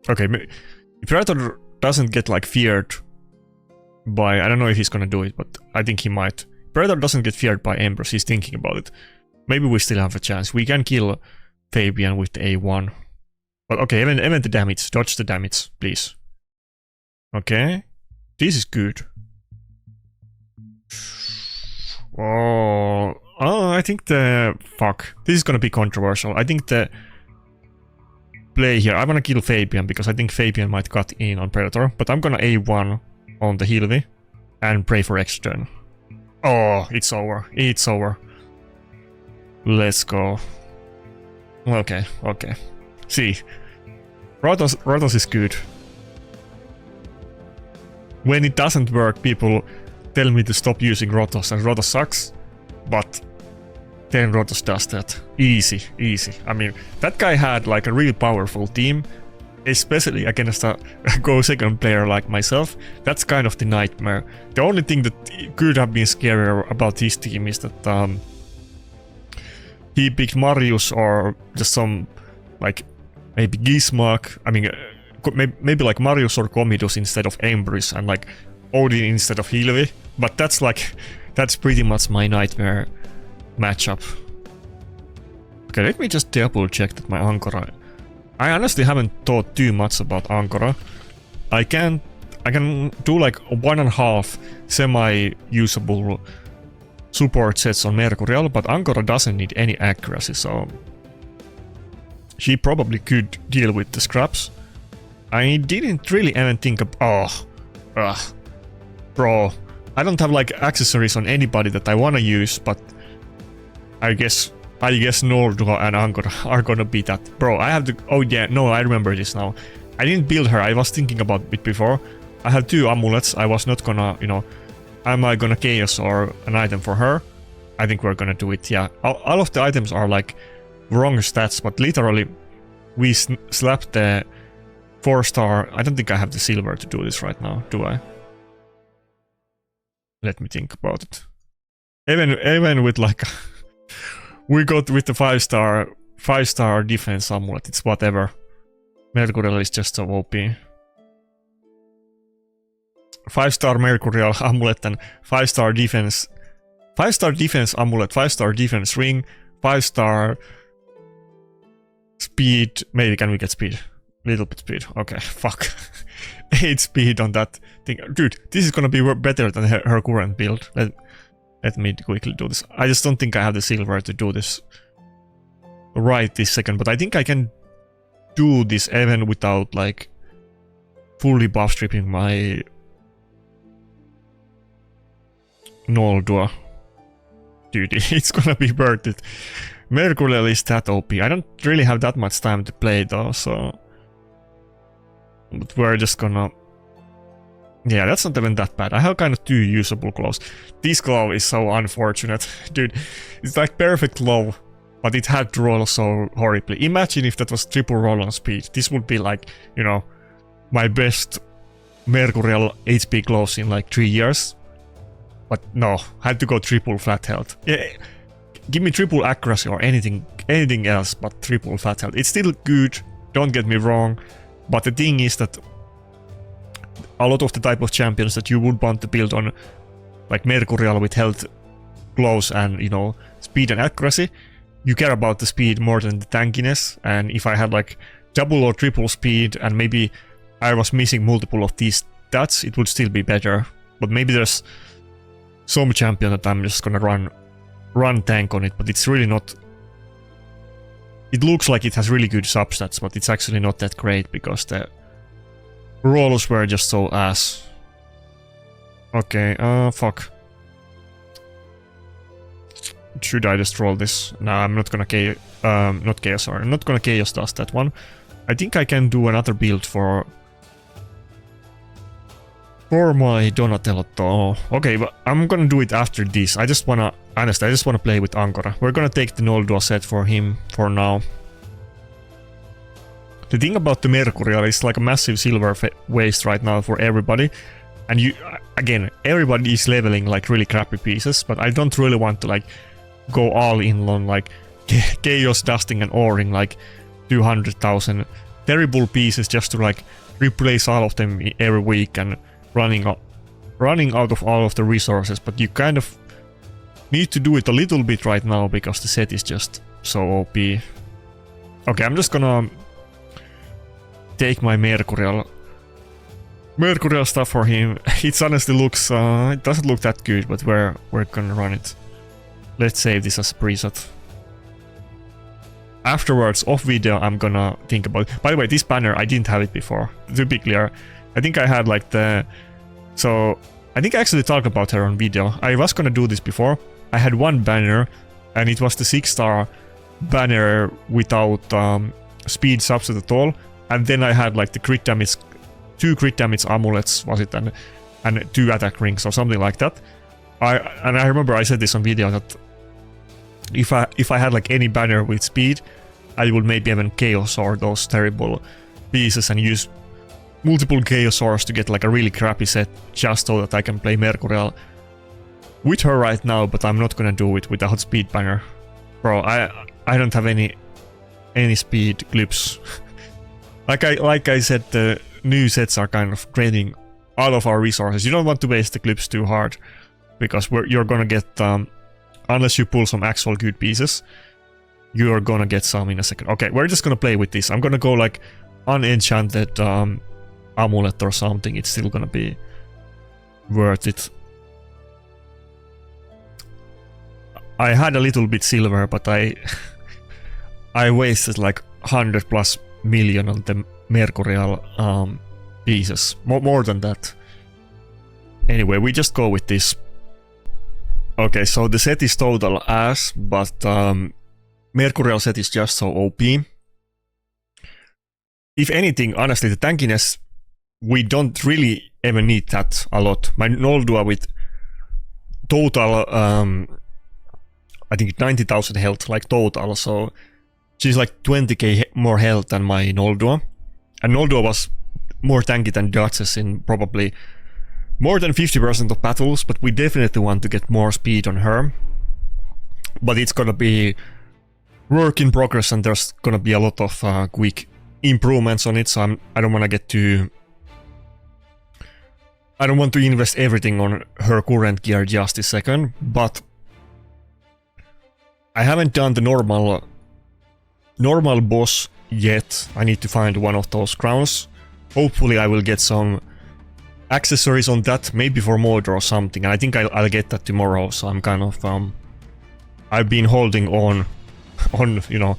Okay, if Predator doesn't get like feared by... I don't know if he's gonna do it, but I think he might. Predator doesn't get feared by Empress, he's thinking about it. Maybe we still have a chance. We can kill Fabian with the A1. But okay, even the damage. Dodge the damage, please. Okay. This is good. Oh, I think the... Fuck. This is gonna be controversial. I think the play here... I'm gonna kill Fabian because I think Fabian might cut in on Predator. But I'm gonna A1 on the Hilvi and pray for X turn. Oh, it's over. It's over. Let's go. Okay, okay. See. Rotos is good. When it doesn't work, people tell me to stop using Rotos, and Rotos sucks. But then Rotos does that. Easy, easy. I mean, that guy had like a really powerful team, especially against a Go second player like myself. That's kind of the nightmare. The only thing that could have been scarier about his team is that he picked Marius or just some, like, maybe Gizmak. I mean, maybe like Marius or Comidus instead of Embrys and like Odin instead of Hilvi. But that's like, that's pretty much my nightmare matchup. Okay, let me just double check that my Angora... I honestly haven't thought too much about Angora. I can do like 1.5 semi-usable support sets on Mercurial, but Angora doesn't need any accuracy, so she probably could deal with the scraps. I didn't really even think of... Bro, I don't have like accessories on anybody that I wanna use, but I guess Noldua and Angora are gonna be that. Bro, I have to... Oh yeah, no, I remember this now. I didn't build her, I was thinking about it before. I had 2 amulets, I was not gonna, am I gonna chaos or an item for her? I think we're gonna do it, yeah. All of the items are like wrong stats, but literally we slapped the 4-star... I don't think I have the silver to do this right now, do I? Let me think about it. Even with like... We got with the 5-star defense amulet, it's whatever. Mercurial is just so OP. 5-star Mercurial amulet and 5-star defense. 5-star defense amulet, 5-star defense ring, 5-star speed. Maybe can we get speed? Little bit speed. Okay, fuck. 8 speed on that thing. Dude, this is gonna be better than her current build. Let me quickly do this. I just don't think I have the silver to do this right this second, but I think I can do this even without like fully buff stripping my Noldua. Dude, it's gonna be worth it. Mercurial is that OP. I don't really have that much time to play though, so... But we're just gonna... Yeah, that's not even that bad. I have kind of 2 usable gloves. This glove is so unfortunate. Dude, it's like perfect glove, but it had to roll so horribly. Imagine if that was triple roll on speed. This would be like, my best Mercurial HP gloves in like 3 years. But no, I had to go triple flat health. Yeah, give me triple accuracy or anything like anything else but triple fat health. It's still good, don't get me wrong, but the thing is that a lot of the type of champions that you would want to build on, like Mercurial with health, gloves, and you know, speed and accuracy, you care about the speed more than the tankiness. And if I had like double or triple speed and maybe I was missing multiple of these stats, it would still be better. But maybe there's some champion that I'm just gonna run tank on it, but it's really not. It looks like it has really good substats, but it's actually not that great because the rolls were just so ass. Okay, fuck. Should I just roll this? No, I'm not gonna not chaos, sorry. I'm not gonna chaos dust that one. I think I can do another build for my Donatello. Okay, but I'm gonna do it after this. I just wanna, honestly, I just wanna play with Ankara. We're gonna take the Noldua set for him for now. The thing about the Mercurial is like a massive silver waste right now for everybody. And you, again, everybody is leveling like really crappy pieces, but I don't really want to like go all in on like chaos dusting and oring like 200,000 terrible pieces just to like replace all of them every week and running out of all of the resources. But you kind of need to do it a little bit right now because the set is just so OP. Okay, I'm just gonna take my Mercurial stuff for him. It honestly looks, it doesn't look that good, but we're gonna run it. Let's save this as a preset. Afterwards, off video, I'm gonna think about it. By the way, this banner, I didn't have it before. To be clear, I think I had like the... So, I think I actually talked about her on video. I was gonna do this before. I had one banner, and it was the 6-star banner without speed subset at all. And then I had like the crit damage, 2 crit damage amulets, was it, and 2 attack rings or something like that. I remember I said this on video that if I had like any banner with speed, I would maybe even chaos or those terrible pieces and use multiple chaos to get like a really crappy set just so that I can play Mercurial with her right now. But I'm not gonna do it without speed banner, bro. I don't have any speed clips. like I said, the new sets are kind of draining all of our resources. You don't want to waste the clips too hard because you're gonna get unless you pull some actual good pieces, you're gonna get some in a second. Okay, we're just gonna play with this. I'm gonna go like unenchanted amulet or something. It's still gonna be worth it. I had a little bit silver, but I wasted like 100+ million on the Mercurial pieces. More than that. Anyway, we just go with this. Okay, so the set is total ass, but Mercurial set is just so OP. If anything, honestly, the tankiness, we don't really ever need that a lot. My Noldua with total, I think 90,000 health, like total, so she's like 20k more health than my Noldua. And Noldua was more tanky than Duchess in probably more than 50% of battles, but we definitely want to get more speed on her. But it's gonna be work in progress, and there's gonna be a lot of quick improvements on it, so I don't want to get too... I don't want to invest everything on her current gear just a second, but I haven't done the normal boss yet. I need to find one of those crowns. Hopefully I will get some accessories on that, maybe for mod or something. I think I'll get that tomorrow, so I'm kind of... I've been holding on, you know,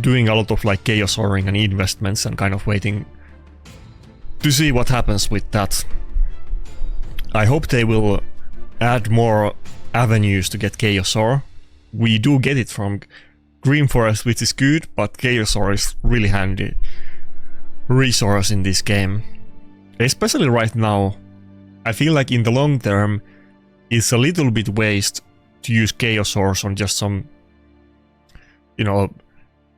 doing a lot of like chaos oring and investments and kind of waiting to see what happens with that. I hope they will add more avenues to get chaos ore. We do get it from Green Forest, which is good, but chaos ore is really handy resource in this game. Especially right now, I feel like in the long term, it's a little bit waste to use chaos ores on just some, you know,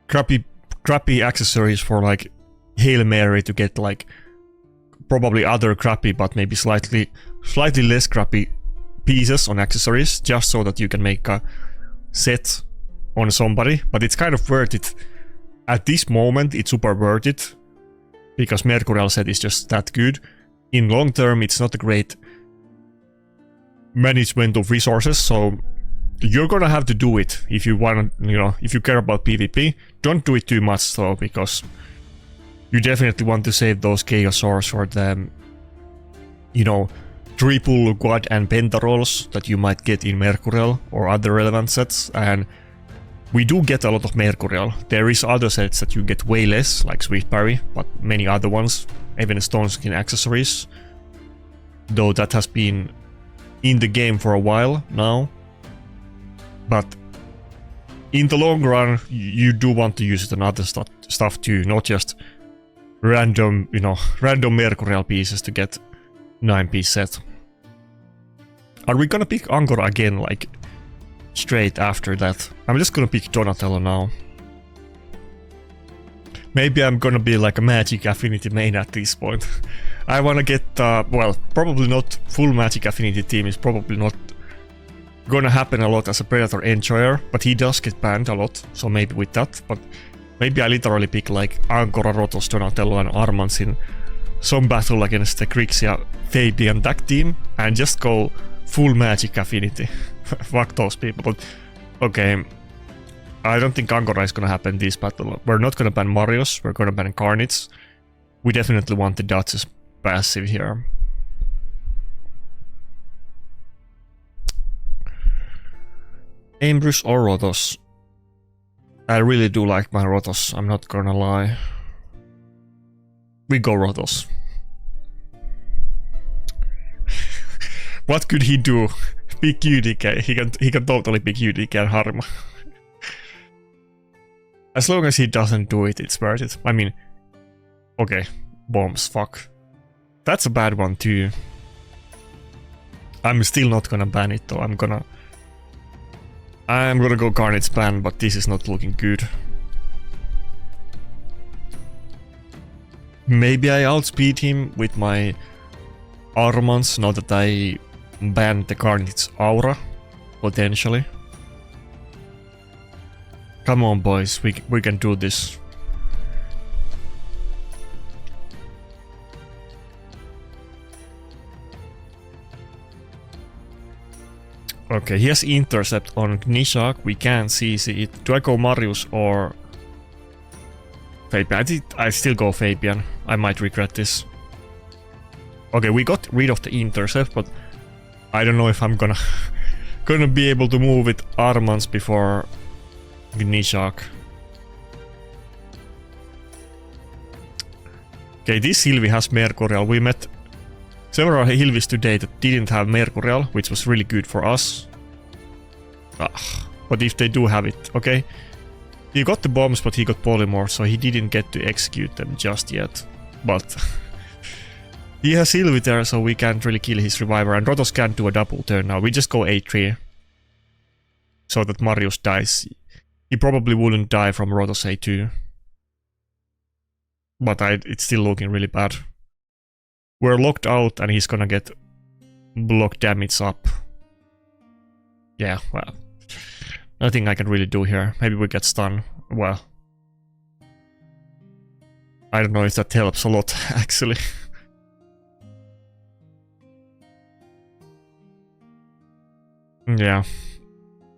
crappy accessories for like Hail Mary to get like probably other crappy but maybe slightly less crappy pieces on accessories, just so that you can make a set on somebody, but it's kind of worth it. At this moment, it's super worth it, because Mercurial set is just that good. In long term, it's not a great management of resources, so you're gonna have to do it if you want to, you know, if you care about PvP. Don't do it too much though, because you definitely want to save those Chaos Ores for the, you know, triple, quad and penta rolls that you might get in Mercurial or other relevant sets, and we do get a lot of Mercurial. There is other sets that you get way less, like Swift Parry, but many other ones, even Stone Skin accessories, though that has been in the game for a while now. But in the long run, you do want to use it on other stuff too, not just random, you know, random Mercurial pieces to get 9-piece set. Are we gonna pick Angora again, like, straight after that? I'm just gonna pick Donatello now. Maybe I'm gonna be like a Magic Affinity main at this point. I wanna get, well, probably not full Magic Affinity team is probably not gonna happen a lot as a Predator enjoyer, but he does get banned a lot, so maybe with that. But maybe I literally pick like Angora, Rotos, Donatello and Armans in some battle against the Grixia Fabian tag team and just go full Magic Affinity. Fuck those people, but okay. I don't think Angora is gonna happen this battle. We're not gonna ban Marius, we're gonna ban Carnage. We definitely want the Duchess passive here. Ambrose or Rotos? I really do like my Rotos, I'm not gonna lie. We go Rotos. What could he do? Pick UDK. He can totally pick UDK and Harma. As long as he doesn't do it, it's worth it. I mean, okay, bombs, fuck. That's a bad one too. I'm still not gonna ban it though. I'm gonna go Carnage ban, but this is not looking good. Maybe I outspeed him with my Armans now that I banned the Carnage Aura, potentially. Come on boys, we can do this. Okay, he has intercept on Nishak, we can CC it. Do I go Marius or Fabian? I still go Fabian, I might regret this. Okay, we got rid of the intercept, but I don't know if I'm gonna be able to move with Armans before Nishak. Okay, this Hilvi has Mercurial. We met several Hilvis today that didn't have Mercurial, which was really good for us. But if they do have it, okay. He got the bombs, but he got Polymorph, so he didn't get to execute them just yet. But he has Hilvi there, so we can't really kill his Reviver, and Rotos can't do a double turn now. We just go 8-3. So that Marius dies. He probably wouldn't die from Rotos A2. But it's still looking really bad. We're locked out and he's gonna get block damage up. Yeah, well. Nothing I can really do here. Maybe we get stunned. Well. I don't know if that helps a lot, actually. Yeah.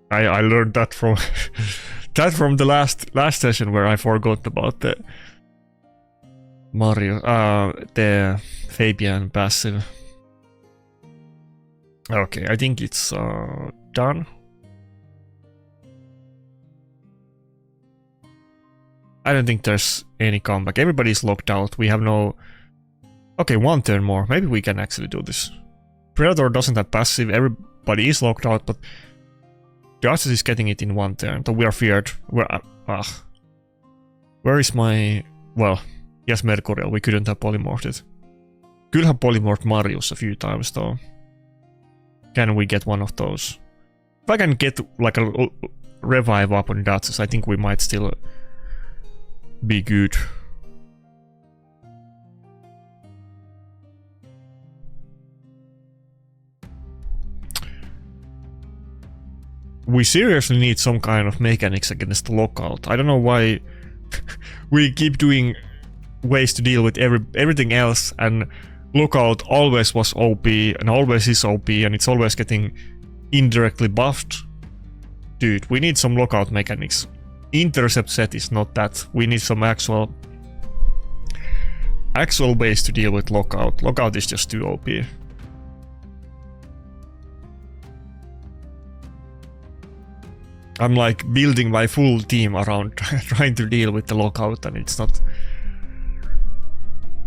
I learned that from from the last session where I forgot about the Mario, the Fabian passive. Okay, I think it's done. I don't think there's any comeback. Everybody's locked out. We have no... Okay, one turn more. Maybe we can actually do this. Predator doesn't have passive. Everybody is locked out, but Justice is getting it in one turn. So we are feared. Where is my... Well, yes, Mercurial. We couldn't have polymorphed it. Could have polymorphed Marius a few times though. Can we get one of those? If I can get like a revive up on Justice, I think we might still be good. We seriously need some kind of mechanics against the lockout. I don't know why we keep doing ways to deal with everything else, and lockout always was OP and always is OP, and it's always getting indirectly buffed. Dude, we need some lockout mechanics. Intercept set is not that. We need some actual ways to deal with lockout. Lockout is just too OP. I'm like building my full team around trying to deal with the lockout, and it's not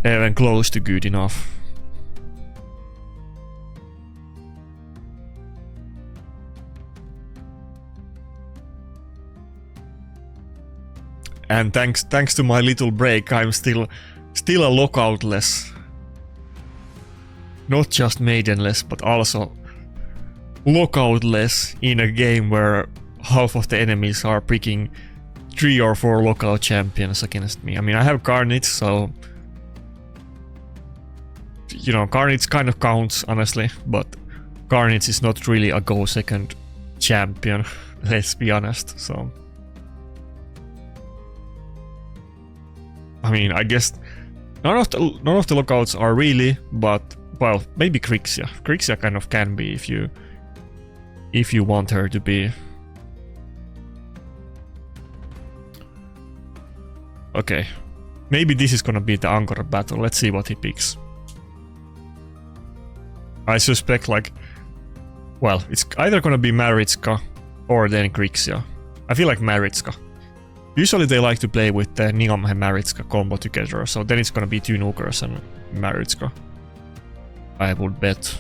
even close to good enough. And thanks to my little break, I'm still a lockoutless. Not just maidenless, but also lockoutless in a game where half of the enemies are picking 3 or 4 lockout champions against me. I mean, I have Carnage, so you know, Carnage kind of counts, honestly, but Carnage is not really a go second champion, let's be honest, so I mean, I guess none of the lockouts are really, but well, maybe Crixia. Crixia kind of can be if you want her to be. Okay, maybe this is gonna be the Angora battle. Let's see what he picks. I suspect, like, well, it's either gonna be Maritska or then Crixia. I feel like Maritska. Usually they like to play with the Niamhe Maritska combo together, so then it's gonna be 2 nukers and Maritska, I would bet.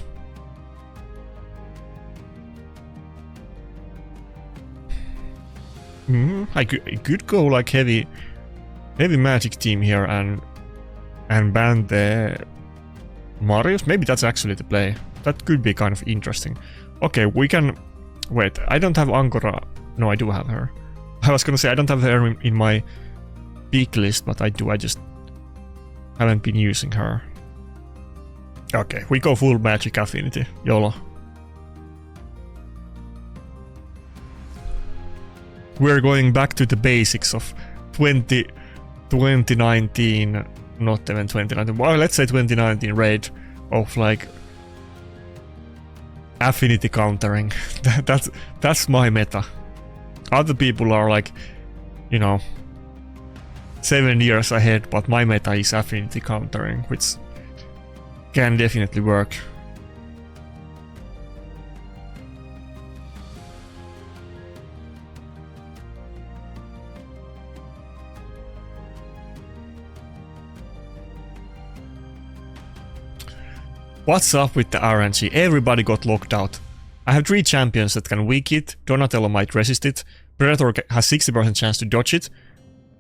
I could go like heavy magic team here and ban the Marius. Maybe that's actually the play. That could be kind of interesting. Okay, we can wait. I don't have Angora. No, I do have her. I was gonna say I don't have her in my peak list, but I do. I just haven't been using her. Okay, we go full magic affinity. YOLO. We're going back to the basics of 2019, not even 2019. Well, let's say 2019 raid of like affinity countering. That's my meta. Other people are like, you know, 7 years ahead, but my meta is affinity countering, which can definitely work. What's up with the RNG? Everybody got locked out. I have 3 champions that can weak it, Donatello might resist it, Predator has 60% chance to dodge it,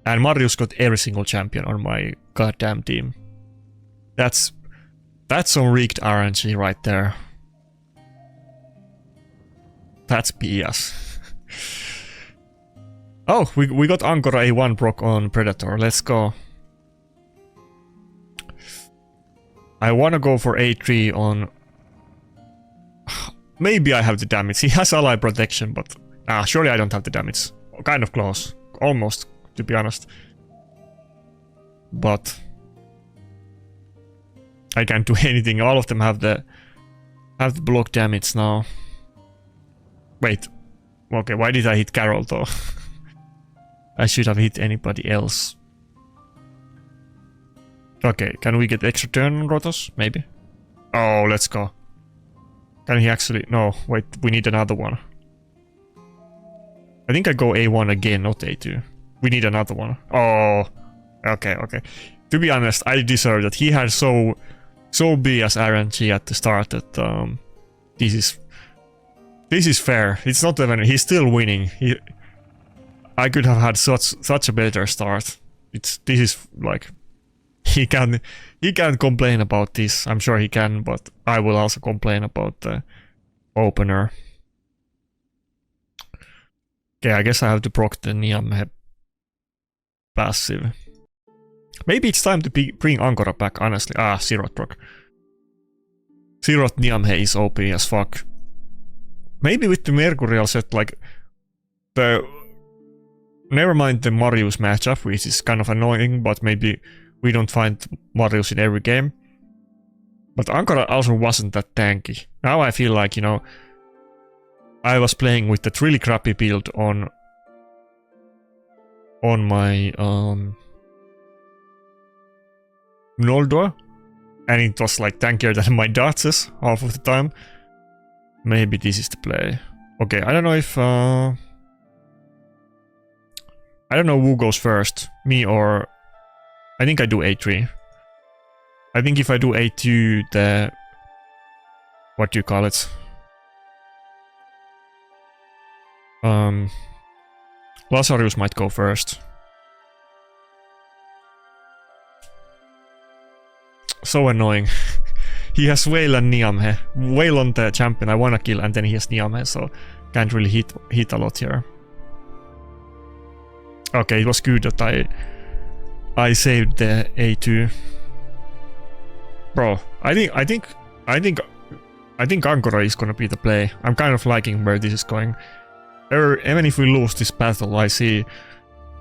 and Marius got every single champion on my goddamn team. That's some rigged RNG right there. That's BS. Oh, we got Angora A1 proc on Predator, let's go. I wanna go for A3 on... Maybe I have the damage. He has ally protection, but... surely I don't have the damage. Kind of close. Almost, to be honest. But... I can't do anything. All of them have the block damage now. Wait. Okay, why did I hit Carol though? I should have hit anybody else. Okay, can we get extra turn on Rotos? Maybe. Oh, let's go. Can he actually... No, wait, we need another one. I think I go A1 again, not A2. We need another one. Oh, okay. To be honest, I deserve that. He had so BS RNG at the start that this is fair. It's not even... He's still winning. I could have had such a better start. This is like... He can't complain about this. I'm sure he can, but I will also complain about the opener. Okay, I guess I have to proc the Niamhe passive. Maybe it's time to bring Angora back, honestly. Zeroth proc. Zeroth Niamhe is OP as fuck. maybe with the Mercurial set, like the never mind the Marius matchup, which is kind of annoying, but maybe we don't find Marius in every game. But Ankara also wasn't that tanky. Now I feel like, you know, I was playing with that really crappy build on my Noldor, and it was like tankier than my Duchess half of the time. Maybe this is the play. Okay, I don't know if I don't know who goes first, me or I think I do A3. I think if I do A2, the what do you call it? Lazarus might go first. So annoying. He has Whale and Niamhe. Whale on the champion I wanna kill, and then he has Niamhe, so can't really hit a lot here. Okay, it was good that I saved the A2. Bro, I think Ankara is gonna be the play. I'm kind of liking where this is going. Even if we lose this battle, I see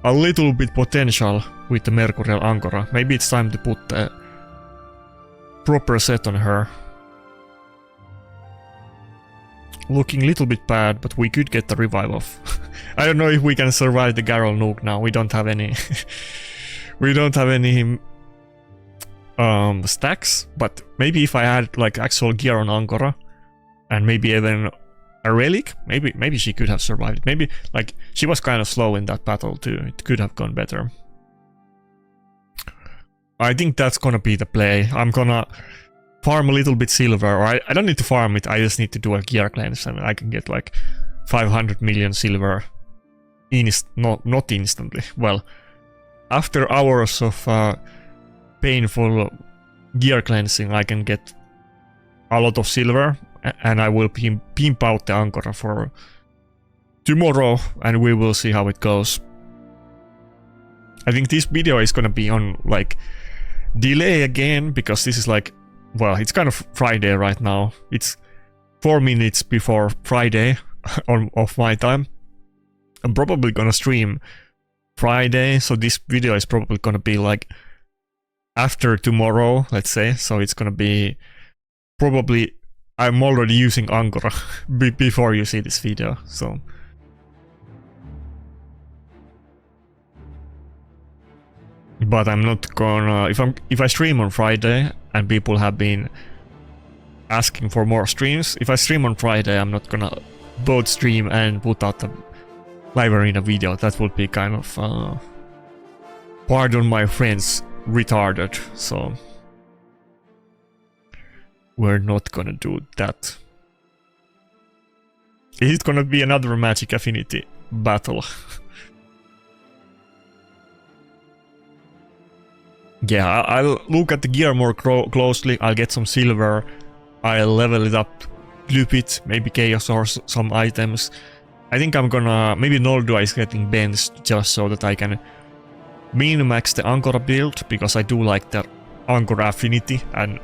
a little bit potential with the Mercurial Ankara. Maybe it's time to put the proper set on her. Looking a little bit bad, but we could get the revive off. I don't know if we can survive the Garrel nuke now. We don't have any we don't have any stacks, but maybe if I had like actual gear on Ankara and maybe even a relic, maybe she could have survived it. Maybe like she was kind of slow in that battle too. It could have gone better. I think that's gonna be the play. I'm gonna farm a little bit silver, or I don't need to farm it, I just need to do a gear cleanse and I can get like 500 million silver not instantly. Well, after hours of painful gear cleansing, I can get a lot of silver, and I will pimp out the Ankara for tomorrow, and we will see how it goes. I think this video is gonna be on like delay again, because this is like, well, it's kind of Friday right now. It's 4 minutes before Friday of my time. I'm probably gonna stream Friday, so this video is probably gonna be like after tomorrow, let's say. So it's gonna be probably, I'm already using Ankara before you see this video, so. But I'm not gonna, if I stream on Friday and people have been asking for more streams, if I stream on Friday, I'm not gonna both stream and put out the live arena video. That would be kind of pardon my friends, retarded, so we're not gonna do that. Is it gonna be another Magic Affinity battle? Yeah, I'll look at the gear more closely, I'll get some silver, I'll level it up a little bit, maybe chaos or some items. I think I'm gonna, maybe Noldor is getting benched just so that I can min-max the Ankara build, because I do like the Ankara affinity, and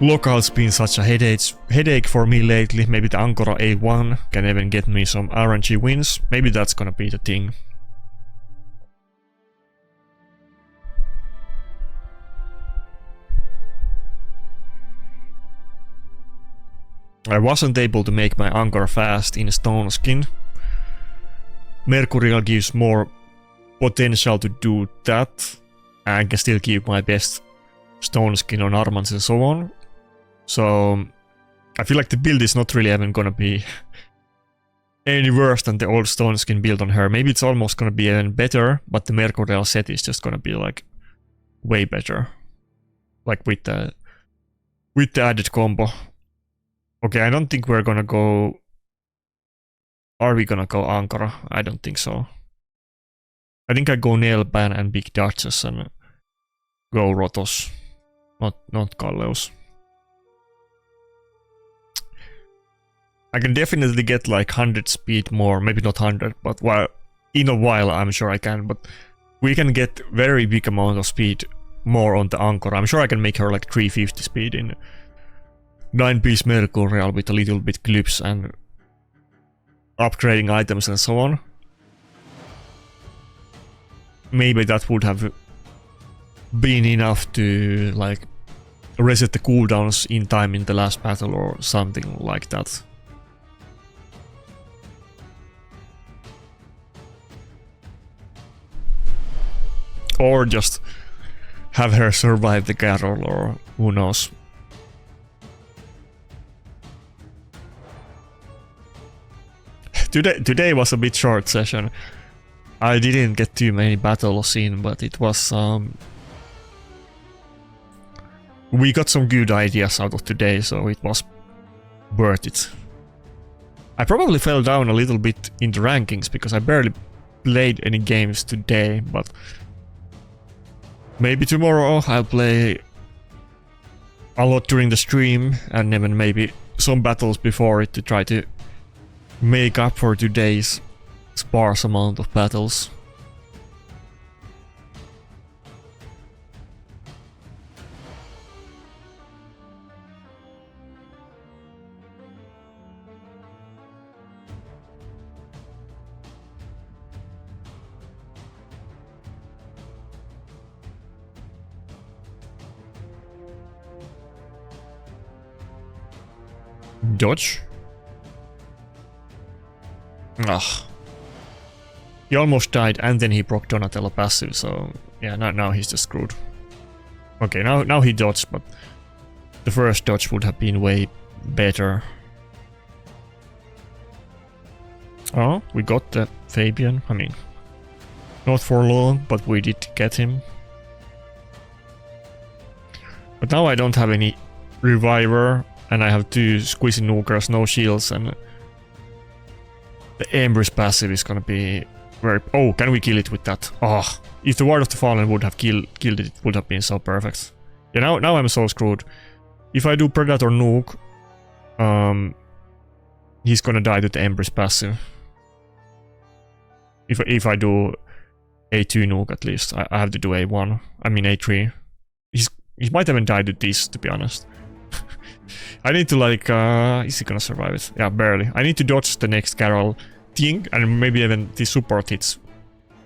local's been such a headache for me lately. Maybe the Ankara A1 can even get me some RNG wins, maybe that's gonna be the thing. I wasn't able to make my Ankara fast in Stone Skin. Mercurial gives more potential to do that, and I can still keep my best Stone Skin on Armans and so on. So I feel like the build is not really even gonna be any worse than the old Stone Skin build on her. Maybe it's almost gonna be even better, but the Mercurial set is just gonna be like way better. Like with the added combo. Okay, I don't think we're gonna go... Are we gonna go Ankara? I don't think so. I think I go Nailban and Big Duchess and go Rotos. Not Kalleus. I can definitely get like 100 speed more, maybe not 100, but while in a while I'm sure I can, but we can get very big amount of speed more on the Ankara. I'm sure I can make her like 350 speed in 9-piece Mercurial with a little bit clips and upgrading items and so on. Maybe that would have been enough to like reset the cooldowns in time in the last battle or something like that. Or just have her survive the Carol, or who knows. Today was a bit short session. I didn't get too many battles in, but it was we got some good ideas out of today, so it was worth it. I probably fell down a little bit in the rankings because I barely played any games today, but maybe tomorrow I'll play a lot during the stream and even maybe some battles before it to try to make up for today's sparse amount of battles. Dodge? Ugh. He almost died and then he broke Donatello passive, so yeah, now he's just screwed. Okay, now he dodged, but the first dodge would have been way better. Oh, we got the Fabian. I mean, not for long, but we did get him. But now I don't have any Reviver, and I have 2 Squishy Nukers, no shields, and the Embrace passive is gonna be very... Oh, can we kill it with that? Oh, if the Ward of the Fallen would have killed it, it would have been so perfect. Yeah, now I'm so screwed. If I do Predator Nuke, he's gonna die to the Embrace passive. If I do A2 Nuke at least, I have to do A1. I mean A3. He might even die to this, to be honest. I need to like, is he gonna survive it? Yeah, barely. I need to dodge the next Carol thing and maybe even the support hits.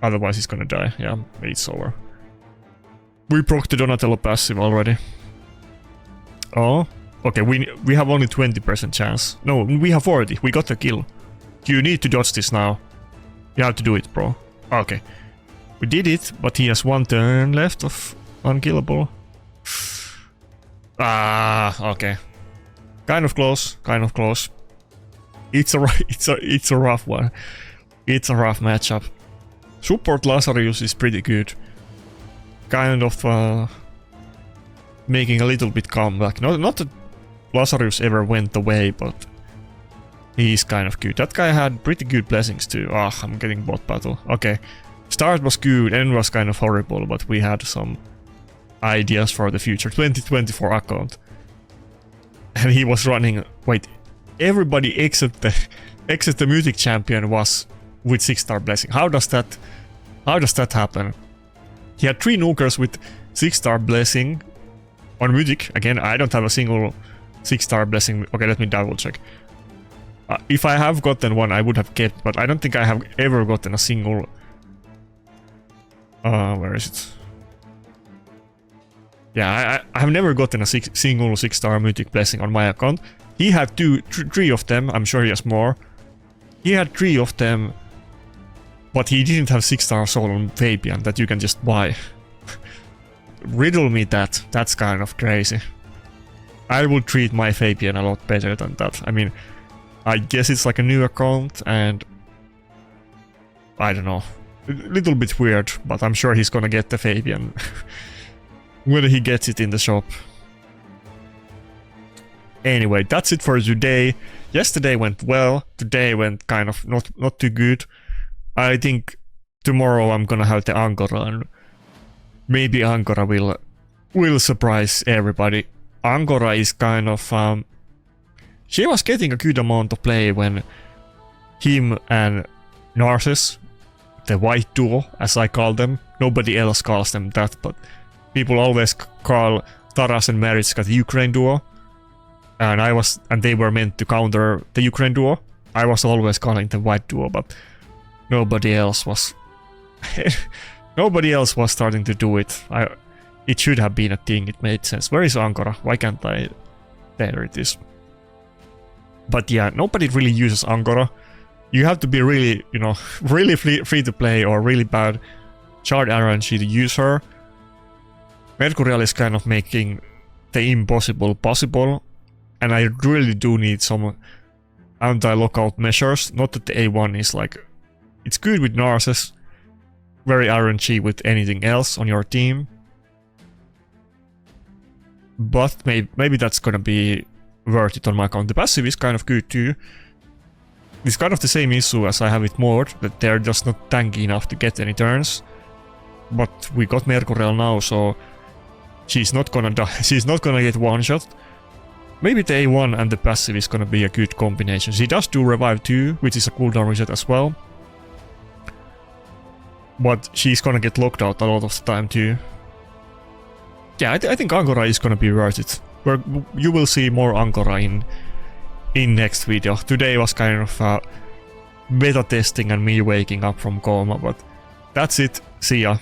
Otherwise he's gonna die. Yeah, it's over. We broke the Donatello passive already. Oh, okay, we have only 20% chance. No, we have 40. We got the kill. You need to dodge this now. You have to do it, bro. Okay. We did it, but he has 1 turn left of unkillable. Ah, okay. Kind of close, kind of close. It's a rough one. It's a rough matchup. Support Lazarus is pretty good. Kind of making a little bit comeback. Not that Lazarus ever went away, but he's kind of good. That guy had pretty good blessings too. Ah, I'm getting bot battle. Okay. Start was good, end was kind of horrible, but we had some ideas for the future. 2024 account. And he was running... Wait, everybody except the Mythic Champion was with 6-star blessing. How does that happen? He had 3 nukers with 6-star blessing on Mythic. Again, I don't have a single 6-star blessing. Okay, let me double check. If I have gotten one, I would have kept, but I don't think I have ever gotten a single... where is it? Yeah, I have never gotten a single 6-star Mythic blessing on my account. He had 3 of them. I'm sure he has more. He had 3 of them, but he didn't have 6-star soul on Fabian that you can just buy. Riddle me that. That's kind of crazy. I would treat my Fabian a lot better than that. I mean, I guess it's like a new account and... I don't know. A little bit weird, but I'm sure he's gonna get the Fabian. Whether he gets it in the shop. Anyway, that's it for today. Yesterday went well. Today went kind of not too good. I think tomorrow I'm gonna have the Angora, and maybe Angora will surprise everybody. Angora is kind of she was getting a good amount of play when him and Narcissus, the white duo as I call them, nobody else calls them that, but people always call Taras and Mariska the Ukraine duo. and they were meant to counter the Ukraine duo. I was always calling the white duo, but nobody else was nobody else was starting to do it. It should have been a thing. It made sense. Where is Ankara? Why can't I? There it is. But yeah, nobody really uses Ankara. You have to be really, you know, really free to play or really bad chart RNG to use her. Mercurial is kind of making the impossible possible, and I really do need some anti-lockout measures. Not that the A1 is like... It's good with Narses, very RNG with anything else on your team. But maybe that's gonna be worth it on my account. The passive is kind of good too. It's kind of the same issue as I have with Mord, that they're just not tanky enough to get any turns. But we got Mercurial now, so she's not gonna die. She's not gonna get one shot. Maybe the A1 and the passive is gonna be a good combination. She does do revive too, which is a cooldown reset as well. But she's gonna get locked out a lot of the time too. Yeah, I think Ankara is gonna be worth it. You will see more Ankara in next video. Today was kind of beta testing and me waking up from coma, but that's it. See ya.